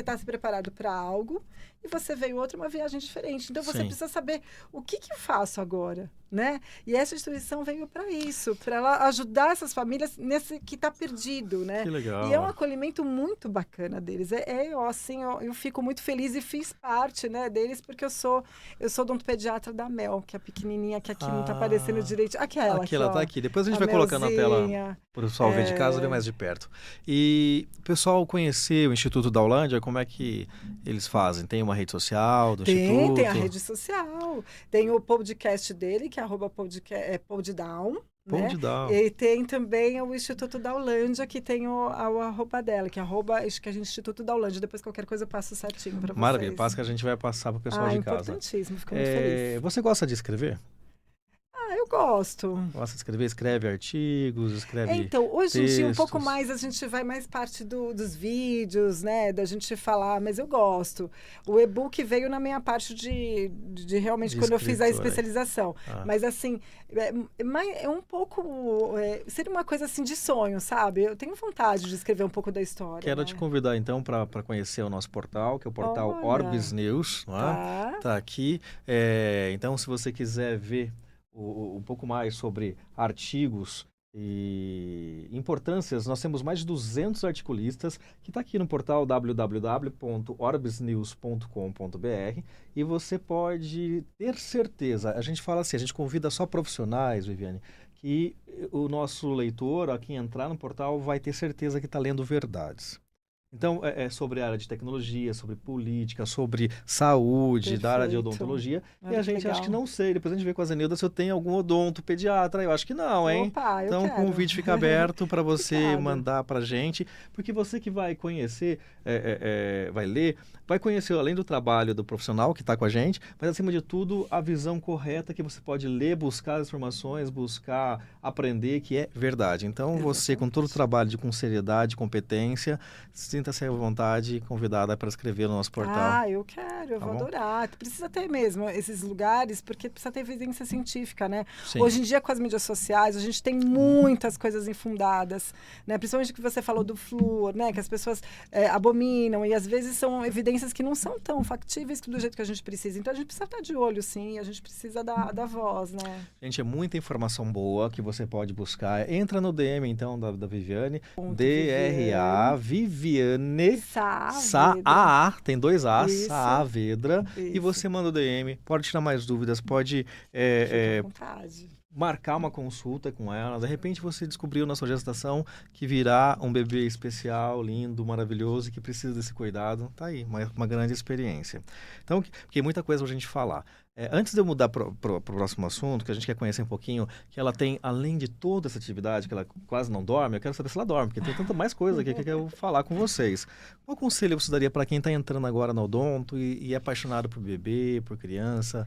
está se preparado para algo e você veio outra, uma viagem diferente. Então, você Sim. precisa saber o que eu faço agora, né? E essa instituição veio para isso, para ela ajudar essas famílias nesse que está perdido, né? Que E é um legal. acolhimento muito bacana deles. Assim, eu fico muito feliz e fiz parte, né, deles, porque eu sou odontopediatra da Mel, que é a pequenininha que aqui não está aparecendo Ah, direito. aqui ela tá Ó, aqui. Depois a gente a vai colocando na tela Melzinha. para o pessoal ver de casa, ver É, mais de perto. E o pessoal conhecer o Instituto Daulândia, como é que eles fazem? Tem uma rede social do tem a Instituto? rede social, tem o podcast dele, que é @poddown, Pão né? de Dal. E tem também o Instituto da Holândia, que tem o arroba dela, que é acho que é Instituto da Holândia. Depois qualquer coisa eu passo certinho para Maravilha, vocês. passa que a gente vai passar para o pessoal Ah, de casa. importantíssimo, fico muito feliz. Você gosta de escrever? Eu gosto. Gosta de escrever? Escreve artigos, escreve Então, hoje em dia um pouco textos? mais a gente vai mais parte dos vídeos, né, da gente falar, mas eu gosto. O e-book veio na minha parte de realmente De quando eu fiz a escritora. especialização. Ah. Mas assim, é um pouco, seria uma coisa assim de sonho, sabe? Eu tenho vontade de escrever um pouco da história, Quero né? te convidar então para conhecer o nosso portal, que é o portal Orbis Olha, News, não é? tá. Tá aqui. Então, se você quiser ver um pouco mais sobre artigos e importâncias, nós temos mais de 200 articulistas que está aqui no portal www.orbisnews.com.br e você pode ter certeza, a gente fala assim, a gente convida só profissionais, Viviane, que o nosso leitor, a quem entrar no portal, vai ter certeza que está lendo verdades. Então, é sobre a área de tecnologia, sobre política, sobre saúde, da área de Perfeito. odontologia. E Olha a que gente acha que legal. não sei. Depois a gente vê com a Zenilda se eu tenho algum odonto pediatra. Eu acho que não, hein? Opa, eu Então, o quero. convite fica aberto para você Obrigada. mandar para a gente, porque você que vai conhecer, vai ler, vai conhecer além do trabalho do profissional que está com a gente, mas acima de tudo a visão correta que você pode ler, buscar as informações, buscar aprender, que é verdade. Então, você com todo o trabalho com seriedade, competência, sinta-se à vontade e convidada para escrever no nosso portal. Eu quero, eu Tá vou bom? adorar. Precisa ter mesmo esses lugares, porque precisa ter evidência científica, né? Sim. Hoje em dia, com as mídias sociais, a gente tem muitas coisas infundadas, né? Principalmente o que você falou do flúor, né? Que as pessoas abominam e às vezes são evidências que não são tão factíveis do jeito que a gente precisa. Então, a gente precisa estar de olho, sim, e a gente precisa da voz, né? Gente, é muita informação boa que você pode buscar. Entra no DM, então, da Viviane. DRA Viviane Saavedra. Tem 2 As, Isso. Saavedra. E Isso. você manda o DM. Pode tirar mais dúvidas, pode Fica à vontade. marcar uma consulta com ela. De repente você descobriu na sua gestação que virá um bebê especial, lindo, maravilhoso e que precisa desse cuidado. Tá aí, uma grande experiência. Então, porque muita coisa pra gente falar. Antes de eu mudar para o próximo assunto, que a gente quer conhecer um pouquinho, que ela tem, além de toda essa atividade, que ela quase não dorme, eu quero saber se ela dorme, porque tem tanta mais coisa aqui que eu quero falar com vocês. Qual conselho você daria para quem está entrando agora no odonto e é apaixonado por bebê, por criança?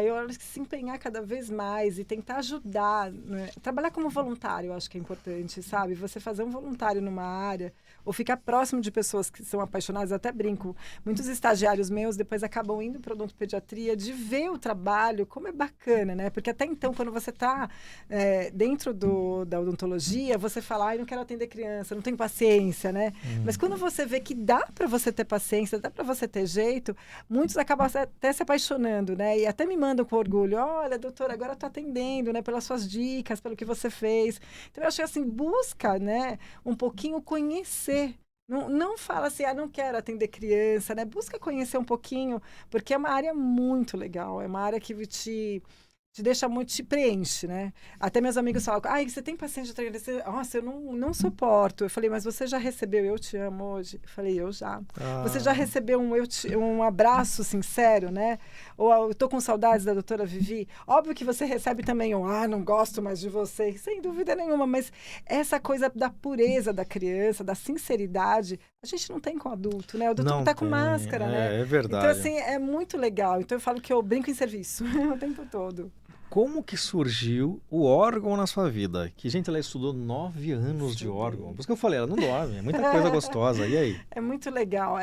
Eu acho que se empenhar cada vez mais e tentar ajudar, né? Trabalhar como voluntário, eu acho que é importante, sabe? Você fazer um voluntário numa área ou ficar próximo de pessoas que são apaixonadas, eu até brinco. Muitos estagiários meus depois acabam indo para odontopediatria de ver o trabalho, como é bacana, né? Porque até então, quando você está dentro da odontologia, você fala, não quero atender criança, não tenho paciência, né? Mas quando você vê que dá para você ter paciência, dá para você ter jeito, muitos acabam até se apaixonando, né? E até me mandam com orgulho, olha, doutora, agora eu tô atendendo, né? Pelas suas dicas, pelo que você fez. Então, eu acho que assim, busca, né? Um pouquinho conhecer. Não fala assim, não quero atender criança, né? Busca conhecer um pouquinho, porque é uma área muito legal, é uma área que te deixa muito, te preenche, né? Até meus amigos falam, você tem paciente de criança? Nossa, eu não suporto. Eu falei, mas você já recebeu Eu Te Amo hoje? Eu falei, eu já. Você já recebeu um abraço sincero, né? Ou eu tô com saudades da doutora Vivi? Óbvio que você recebe também não gosto mais de você, sem dúvida nenhuma, mas essa coisa da pureza da criança, da sinceridade, a gente não tem com adulto, né? O adulto tá com máscara, né? É verdade. Então, assim, é muito legal. Então, eu falo que eu brinco em serviço o tempo todo. Como que surgiu o órgão na sua vida? Que, gente, ela estudou 9 anos de órgão. Por isso que eu falei, ela não dorme, é muita coisa gostosa. E aí? É muito legal.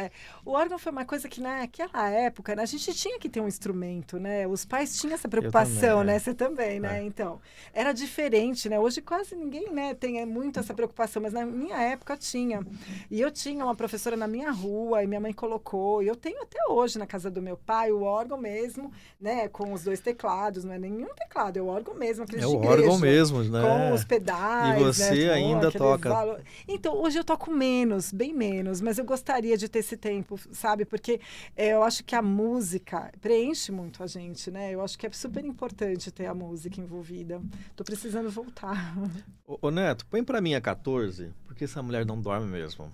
O órgão foi uma coisa que naquela época, né, a gente tinha que ter um instrumento, né? Os pais tinham essa preocupação, também, né? Você também, né? Então, era diferente, né? Hoje quase ninguém, né, tem muito essa preocupação, mas na minha época tinha. E eu tinha uma professora na minha rua e minha mãe colocou, e eu tenho até hoje na casa do meu pai o órgão mesmo, né, com os 2 teclados, não é nenhum teclado, é o órgão mesmo, aquele de igreja. É o órgão mesmo, né? Com os pedais, E você né, ainda toca. Então, hoje eu toco menos, bem menos, mas eu gostaria de ter esse tempo, sabe? Porque eu acho que a música preenche muito a gente, né? Eu acho que é super importante ter a música envolvida. Tô precisando voltar. Ô Neto, põe pra mim a 14, porque essa mulher não dorme mesmo.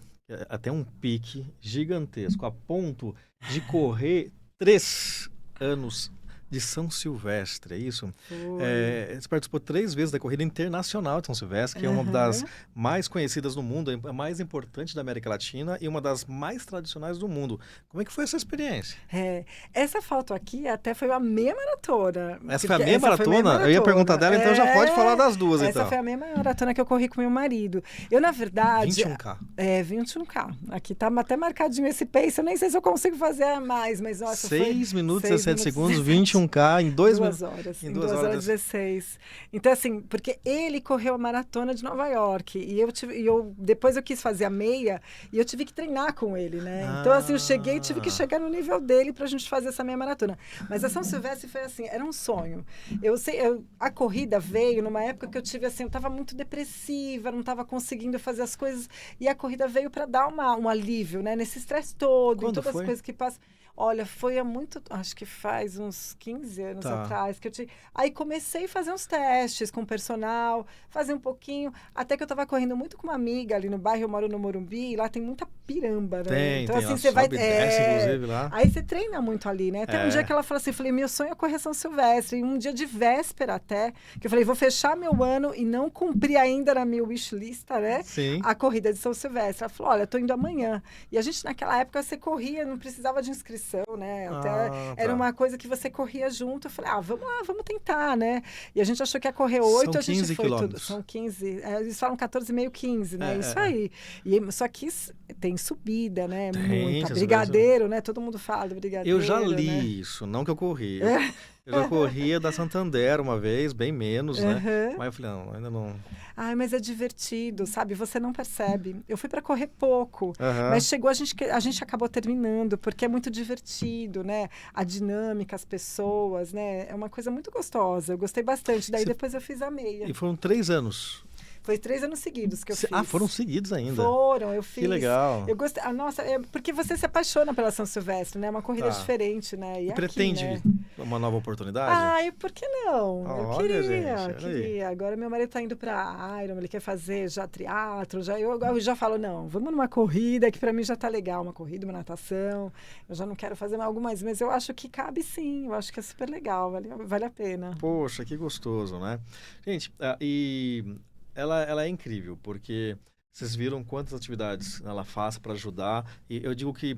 Até um pique gigantesco, a ponto de correr 3 anos de São Silvestre, é isso? Foi. Você participou 3 vezes da corrida internacional de São Silvestre, que é uma das Aham. mais conhecidas no mundo, a mais importante da América Latina e uma das mais tradicionais do mundo. Como é que foi essa experiência? É, essa foto aqui até foi a meia maratona. Essa foi a Porque meia essa foi a meia maratona? Eu ia perguntar maratona. dela, então já pode falar das duas, Essa então. foi a meia maratona que eu corri com meu marido. Eu, na verdade, 21K. 21K. Aqui tá até marcadinho esse pace. Eu nem sei se eu consigo fazer mais, mas nossa, foi 6 minutos e 6 17 minutos segundos, e 17. 21K em 2 2 minutos. horas, Em em 2 2 horas e horas. 16. Então, assim, porque ele correu a maratona de Nova York depois eu quis fazer a meia e eu tive que treinar com ele, né? Então, assim, eu cheguei e tive que Ah, chegar no nível dele pra gente fazer essa meia maratona. Mas a São Silvestre foi assim, era um sonho. A corrida veio numa época que eu tive assim, eu estava muito depressiva, não estava conseguindo fazer as coisas e a corrida veio para dar um alívio, né? Nesse estresse todo, em quando todas as foi? coisas que passam. Olha, foi há muito, acho que faz uns 15 anos Tá. atrás que aí comecei a fazer uns testes com o personal, fazer um pouquinho, até que eu estava correndo muito com uma amiga ali no bairro, eu moro no Morumbi, e lá tem muita piramba, né? Então Tem, assim, ela você vai, sobe e desce, inclusive, lá. aí você treina muito ali, né? Até um dia É, que ela falou assim, eu falei, meu sonho é correr São Silvestre, e um dia de véspera até, que eu falei, vou fechar meu ano e não cumpri ainda na minha wishlista, né? sim. A corrida de São Silvestre. Ela falou, olha, tô indo amanhã. E a gente, naquela época, você corria, não precisava de inscrição, né? Até era Tá. uma coisa que você corria junto. Eu falei, vamos lá, vamos tentar, né? E a gente achou que ia correr São 8, a gente 15 foi tudo. quilômetros. São 15, eles falam 14,5, 15, né? Isso É. aí. Só que tem subida, né? Tem, Muita. São Silvestre. Brigadeiro, né? Todo mundo fala do Eu já brigadeiro, né? li isso, não que eu corri. Eu já corria da Santander uma vez, bem menos, né? Aham. Mas eu falei, não, ainda não. Ai, mas é divertido, sabe? Você não percebe. Eu fui para correr pouco, Aham. mas chegou a gente acabou terminando, porque é muito divertido, né? A dinâmica, as pessoas, né? É uma coisa muito gostosa. Eu gostei bastante. Daí Você- depois eu fiz a meia. E foram 3 anos. Foi 3 anos seguidos que eu fiz. Foram seguidos ainda. Foram, eu fiz. Que legal. Eu gostei. Nossa, porque você se apaixona pela São Silvestre, né? É uma corrida Tá. diferente, né? E E aqui, pretende né? uma nova oportunidade? Ai, por que não? Eu Olha, queria, gente, olha aí. queria. Agora meu marido tá indo para Iron, ele quer fazer já triatlo, eu já falo, não, vamos numa corrida, que para mim já tá legal, uma corrida, uma natação. Eu já não quero fazer mais algumas, mas eu acho que cabe sim, eu acho que é super legal, vale a pena. Poxa, que gostoso, né? Gente, e ela é incrível, porque vocês viram quantas atividades ela faz para ajudar. E eu digo que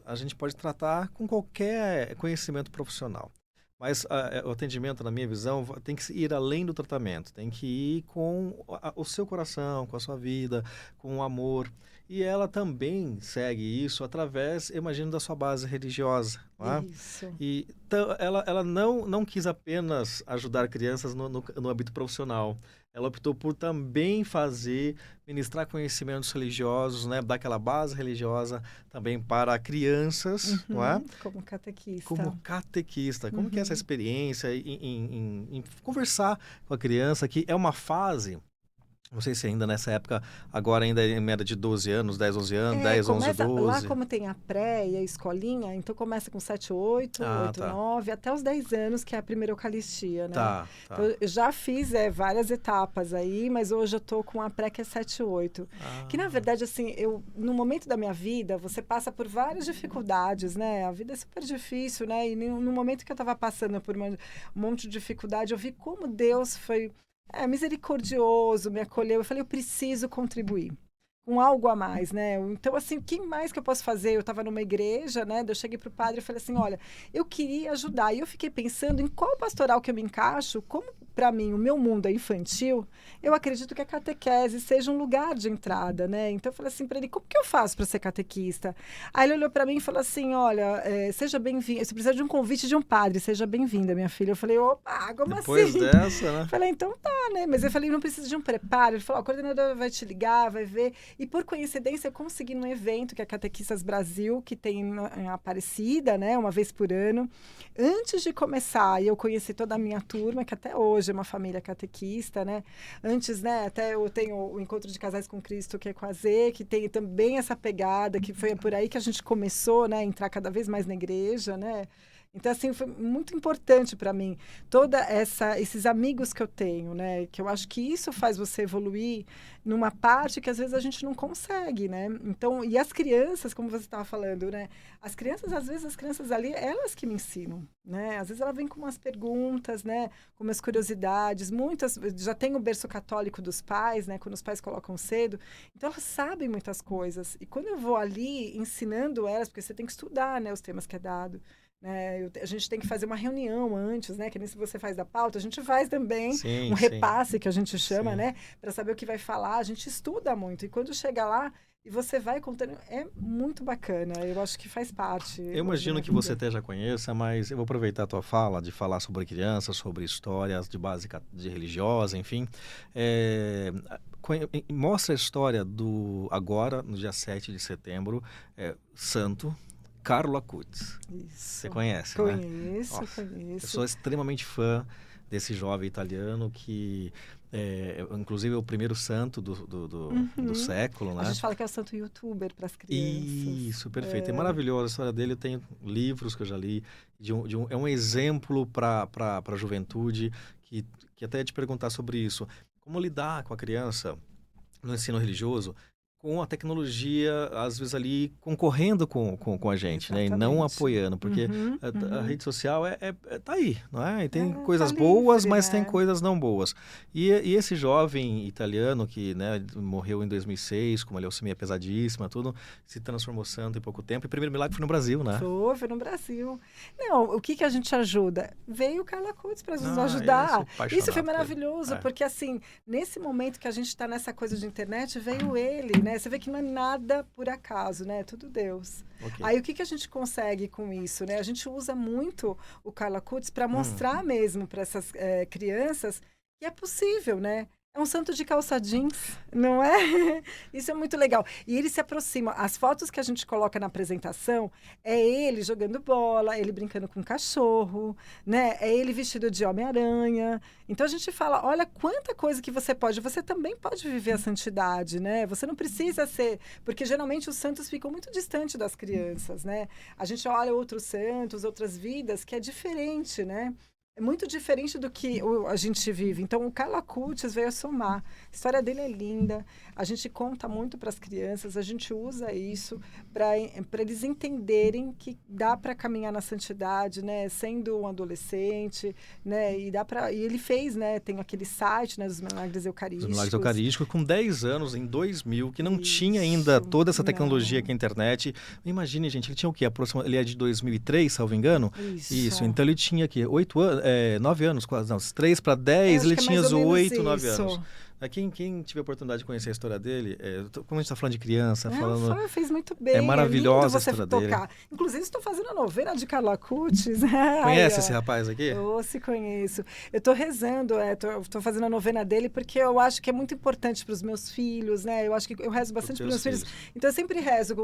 a gente pode tratar com qualquer conhecimento profissional. Mas o atendimento, na minha visão, tem que ir além do tratamento. Tem que ir com o seu coração, com a sua vida, com o amor. E ela também segue isso através, eu imagino, da sua base religiosa. Não é? Isso. E então, ela não quis apenas ajudar crianças no âmbito profissional. Ela optou por também ministrar conhecimentos religiosos, né? Dar aquela base religiosa também para crianças, não é? Como catequista. Como catequista. Como que é essa experiência em conversar com a criança, que é uma fase... Não sei se ainda nessa época, agora ainda é em média de 12 anos, 10, 11 anos, 10, 11, Começa, lá 12. como tem a pré e a escolinha, então começa com 7, 8, Ah, 8, tá. 9, até os 10 anos, que é a primeira Eucaristia, né? Tá. Então, eu já fiz várias etapas aí, mas hoje eu tô com a pré que é 7, 8. Que, na verdade, assim, no momento da minha vida, você passa por várias dificuldades, né? A vida é super difícil, né? E no momento que eu tava passando por um monte de dificuldade, eu vi como Deus foi... misericordioso, me acolheu. Eu falei, eu preciso contribuir com algo a mais, né? Então, assim, o que mais que eu posso fazer? Eu estava numa igreja, né? Eu cheguei para o padre e falei assim, olha, eu queria ajudar. E eu fiquei pensando em qual pastoral que eu me encaixo, como para mim o meu mundo é infantil, eu acredito que a catequese seja um lugar de entrada, né? Então eu falei assim para ele, como que eu faço para ser catequista? Aí ele olhou para mim e falou assim, olha, seja bem-vinda, você precisa de um convite de um padre, seja bem-vinda, minha filha. Eu falei, opa, como Depois assim? dessa, né? Eu falei, então tá, né? Mas eu falei, não precisa de um preparo. Ele falou, a coordenadora vai te ligar, vai ver. E por coincidência, eu consegui num evento que é a Catequistas Brasil, que tem em Aparecida, né? Uma vez por ano. Antes de começar, eu conheci toda a minha turma, que até hoje é uma família catequista, né? Antes, né? Até eu tenho o Encontro de Casais com Cristo, que é com a Z, que tem também essa pegada, que foi por aí que a gente começou, né? A entrar cada vez mais na igreja, né? Então, assim, foi muito importante para mim. Esses amigos que eu tenho, né? Que eu acho que isso faz você evoluir numa parte que às vezes a gente não consegue, né? Então, e as crianças, como você estava falando, né? As crianças, às vezes, as crianças ali, elas que me ensinam, né? Às vezes ela vem com umas perguntas, né? Com umas curiosidades. Muitas, já tem o berço católico dos pais, né? Quando os pais colocam cedo. Então, elas sabem muitas coisas. E quando eu vou ali ensinando elas, porque você tem que estudar, né? Os temas que é dado. Né? A gente tem que fazer uma reunião antes, né? Que nem se você faz da pauta, a gente faz também Sim, um sim, repasse que a gente chama, sim. né? Para saber o que vai falar, a gente estuda muito. E quando chega lá e você vai contando, é muito bacana. Eu acho que faz parte Eu hoje da imagino minha que você vida. até já conheça, mas eu vou aproveitar a tua fala de falar sobre crianças, sobre histórias de base de religiosa, enfim. Mostra a história do, agora, no dia 7 de setembro, santo Carlo Acutis. Você Isso. conhece, né? Conheço, Nossa, eu conheço. sou extremamente fã desse jovem italiano que, inclusive, é o primeiro santo do Uhum. século, A né? gente fala que é o santo youtuber para as crianças. Isso, perfeito. É É, maravilhosa a história dele. Eu tenho livros que eu já li. É um exemplo para a juventude que até ia te perguntar sobre isso. Como lidar com a criança no ensino religioso com a tecnologia, às vezes ali concorrendo com a gente, né? E não exatamente. apoiando, porque Uhum, a uhum. rede social tá aí, não é? E tem Tá coisas boas, livre, mas tem né? coisas não boas. E esse jovem italiano que, né, morreu em 2006 com uma leucemia pesadíssima, tudo, se transformou santo em pouco tempo. E o primeiro milagre foi no Brasil, né? Foi no Brasil. Não, o que que a gente ajuda? Veio o Carla Coutts para nos Ah, eu sou ajudar. Isso foi apaixonado por ele. maravilhoso, É, porque assim, nesse momento que a gente está nessa coisa de internet, veio ele, né? Você vê que não é nada por acaso, né? É tudo Deus. ok. Aí o que que a gente consegue com isso, né? A gente usa muito o Carla Coutts para Hum, mostrar mesmo para essas crianças que é possível, né? É um santo de calça jeans, não é? Isso é muito legal. E ele se aproxima. As fotos que a gente coloca na apresentação é ele jogando bola, ele brincando com um cachorro, né? É ele vestido de Homem-Aranha. Então a gente fala, olha quanta coisa que você pode. Você também pode viver a santidade, né? Você não precisa ser, porque geralmente os santos ficam muito distantes das crianças, né? A gente olha outros santos, outras vidas que é diferente, né? É muito diferente do que a gente vive. Então, o Carla Coutts veio a somar. A história dele é linda. A gente conta muito para as crianças. A gente usa isso para eles entenderem que dá para caminhar na santidade, né? Sendo um adolescente, né? E ele fez, né? Tem aquele site, né? Dos Milagres os milagres Eucarísticos. eucarísticos, com 10 anos, em 2000, que não tinha ainda Isso. toda essa tecnologia que Não. é a internet. Imagine, gente, ele tinha o quê? Ele é de 2003, salvo engano? Isso, Isso. então ele tinha aqui 9 anos, quase, não, 3 para É, 10, acho ele que é tinha mais ou os menos 8, 9 anos. isso. Quem tiver a oportunidade de conhecer a história dele, como a gente está falando de criança, Não, falando, fez muito é bem. É lindo maravilhosa a você história dele. tocar. Inclusive, estou fazendo a novena de Carla Cutis. Aí, Conhece esse ó. rapaz aqui? Eu se conheço. Eu estou rezando, estou fazendo a novena dele porque eu acho que é muito importante para os meus filhos, né? Eu acho que eu rezo Para os bastante para teus meus filhos. filhos. Então, eu sempre rezo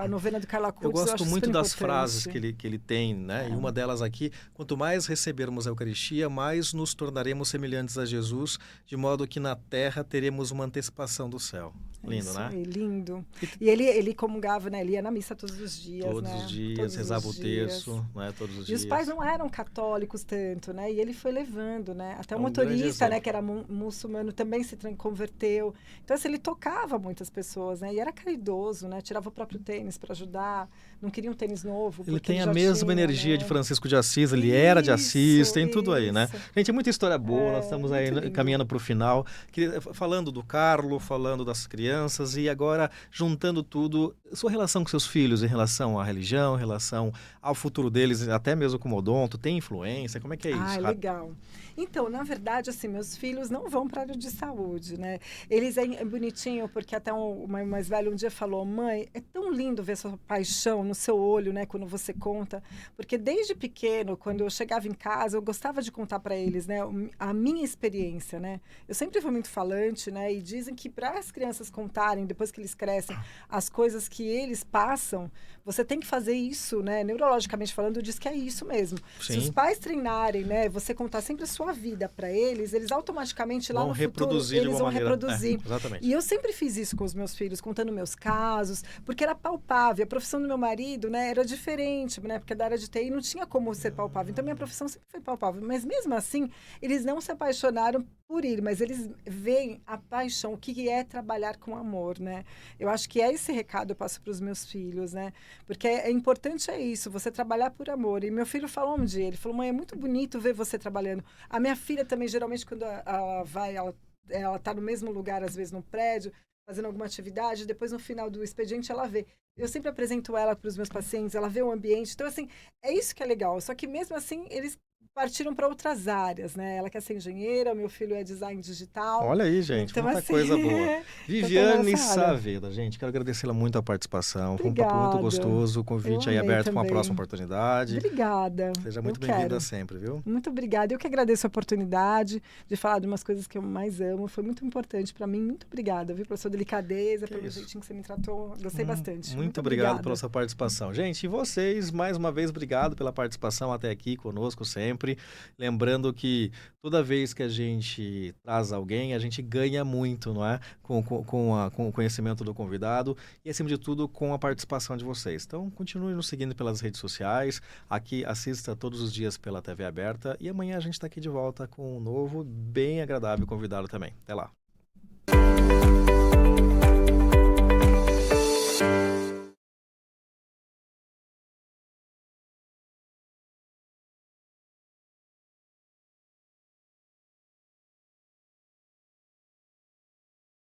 a novena do Carla Eu Cutis. Eu gosto acho muito super das frases importante. que ele tem, né? E uma delas aqui: quanto mais recebermos a Eucaristia, mais nos tornaremos semelhantes a Jesus, de modo que na terra teremos uma antecipação do céu. É Lindo, isso né? aí, lindo. E ele comungava, né? Ele ia na missa todos os dias, Todos os né? dias, Todos rezava os o dias. terço, né? Todos os E os pais dias. não eram católicos tanto, né? E ele foi levando, né? Até É o um grande motorista, né, exemplo. que era muçulmano, também se converteu. Então, assim, ele tocava muitas pessoas, né? E era caridoso, né? Tirava o próprio tênis para ajudar. Não queria um tênis novo, Ele porque tem ele a já mesma tinha, energia de né? Francisco de Assis, ele era de Assis, Isso, tem tudo aí, né? isso. Gente, é muita história boa, nós É, estamos aí muito lindo. caminhando para o final. Falando do Carlo, falando das crianças e agora juntando tudo, sua relação com seus filhos em relação à religião, em relação ao futuro deles, até mesmo como odonto, tem influência? Como é que é Ah, isso? legal. Então, na verdade, assim, meus filhos não vão para a área de saúde, né? Eles é bonitinho, porque até o mais velho um dia falou: mãe, é tão lindo ver sua paixão no seu olho, né, quando você conta. Porque desde pequeno, quando eu chegava em casa, eu gostava de contar para eles, né, a minha experiência, né? Eu sempre fui muito falante, né? E dizem que para as crianças contarem, depois que eles crescem, as coisas que eles passam, você tem que fazer isso, né? Neurologicamente falando, diz que é isso mesmo. Se os Sim. pais treinarem, né? Você contar sempre a sua vida para eles automaticamente lá Vão no futuro, reproduzir de eles alguma vão maneira. reproduzir. Exatamente. E eu sempre fiz isso com os meus filhos, contando meus casos, porque era palpável. A profissão do meu marido, né, era diferente, né? Porque da área de TI não tinha como ser palpável. Então, minha profissão sempre foi palpável. Mas mesmo assim, eles não se apaixonaram por ir, mas eles veem a paixão, o que é trabalhar com amor, né? Eu acho que é esse recado que eu passo para os meus filhos, né? Porque é importante é isso, você trabalhar por amor. E meu filho falou um dia, ele falou, mãe, é muito bonito ver você trabalhando. A minha filha também, geralmente, quando ela vai, ela tá no mesmo lugar, às vezes no prédio, fazendo alguma atividade, depois no final do expediente ela vê. Eu sempre apresento ela para os meus pacientes, ela vê o ambiente. Então, assim, é isso que é legal. Só que mesmo assim, eles partiram para outras áreas, né? Ela quer ser engenheira, meu filho é design digital. Olha aí, gente, Então, muita assim, coisa boa. então tô Viviane nessa área. Saavedra, gente, quero agradecê-la muito a participação. Foi um papo muito Obrigada. gostoso. O Eu convite aí amei aberto para uma próxima também. oportunidade. Obrigada. Seja Eu muito bem-vinda quero. sempre, viu? Muito obrigada. Eu que agradeço a oportunidade de falar de umas coisas que eu mais amo. Foi muito importante para mim. Muito obrigada, viu, pela sua delicadeza, Que pelo isso. jeitinho que você me tratou. Gostei bastante. Muito Muito obrigado obrigada. pela sua participação. Gente, e vocês, mais uma vez, obrigado pela participação até aqui conosco sempre. Lembrando que toda vez que a gente traz alguém, a gente ganha muito, não é? Com o conhecimento do convidado e, acima de tudo, com a participação de vocês. Então, continue nos seguindo pelas redes sociais. Aqui, assista todos os dias pela TV aberta. E amanhã a gente está aqui de volta com um novo, bem agradável convidado também. Até lá.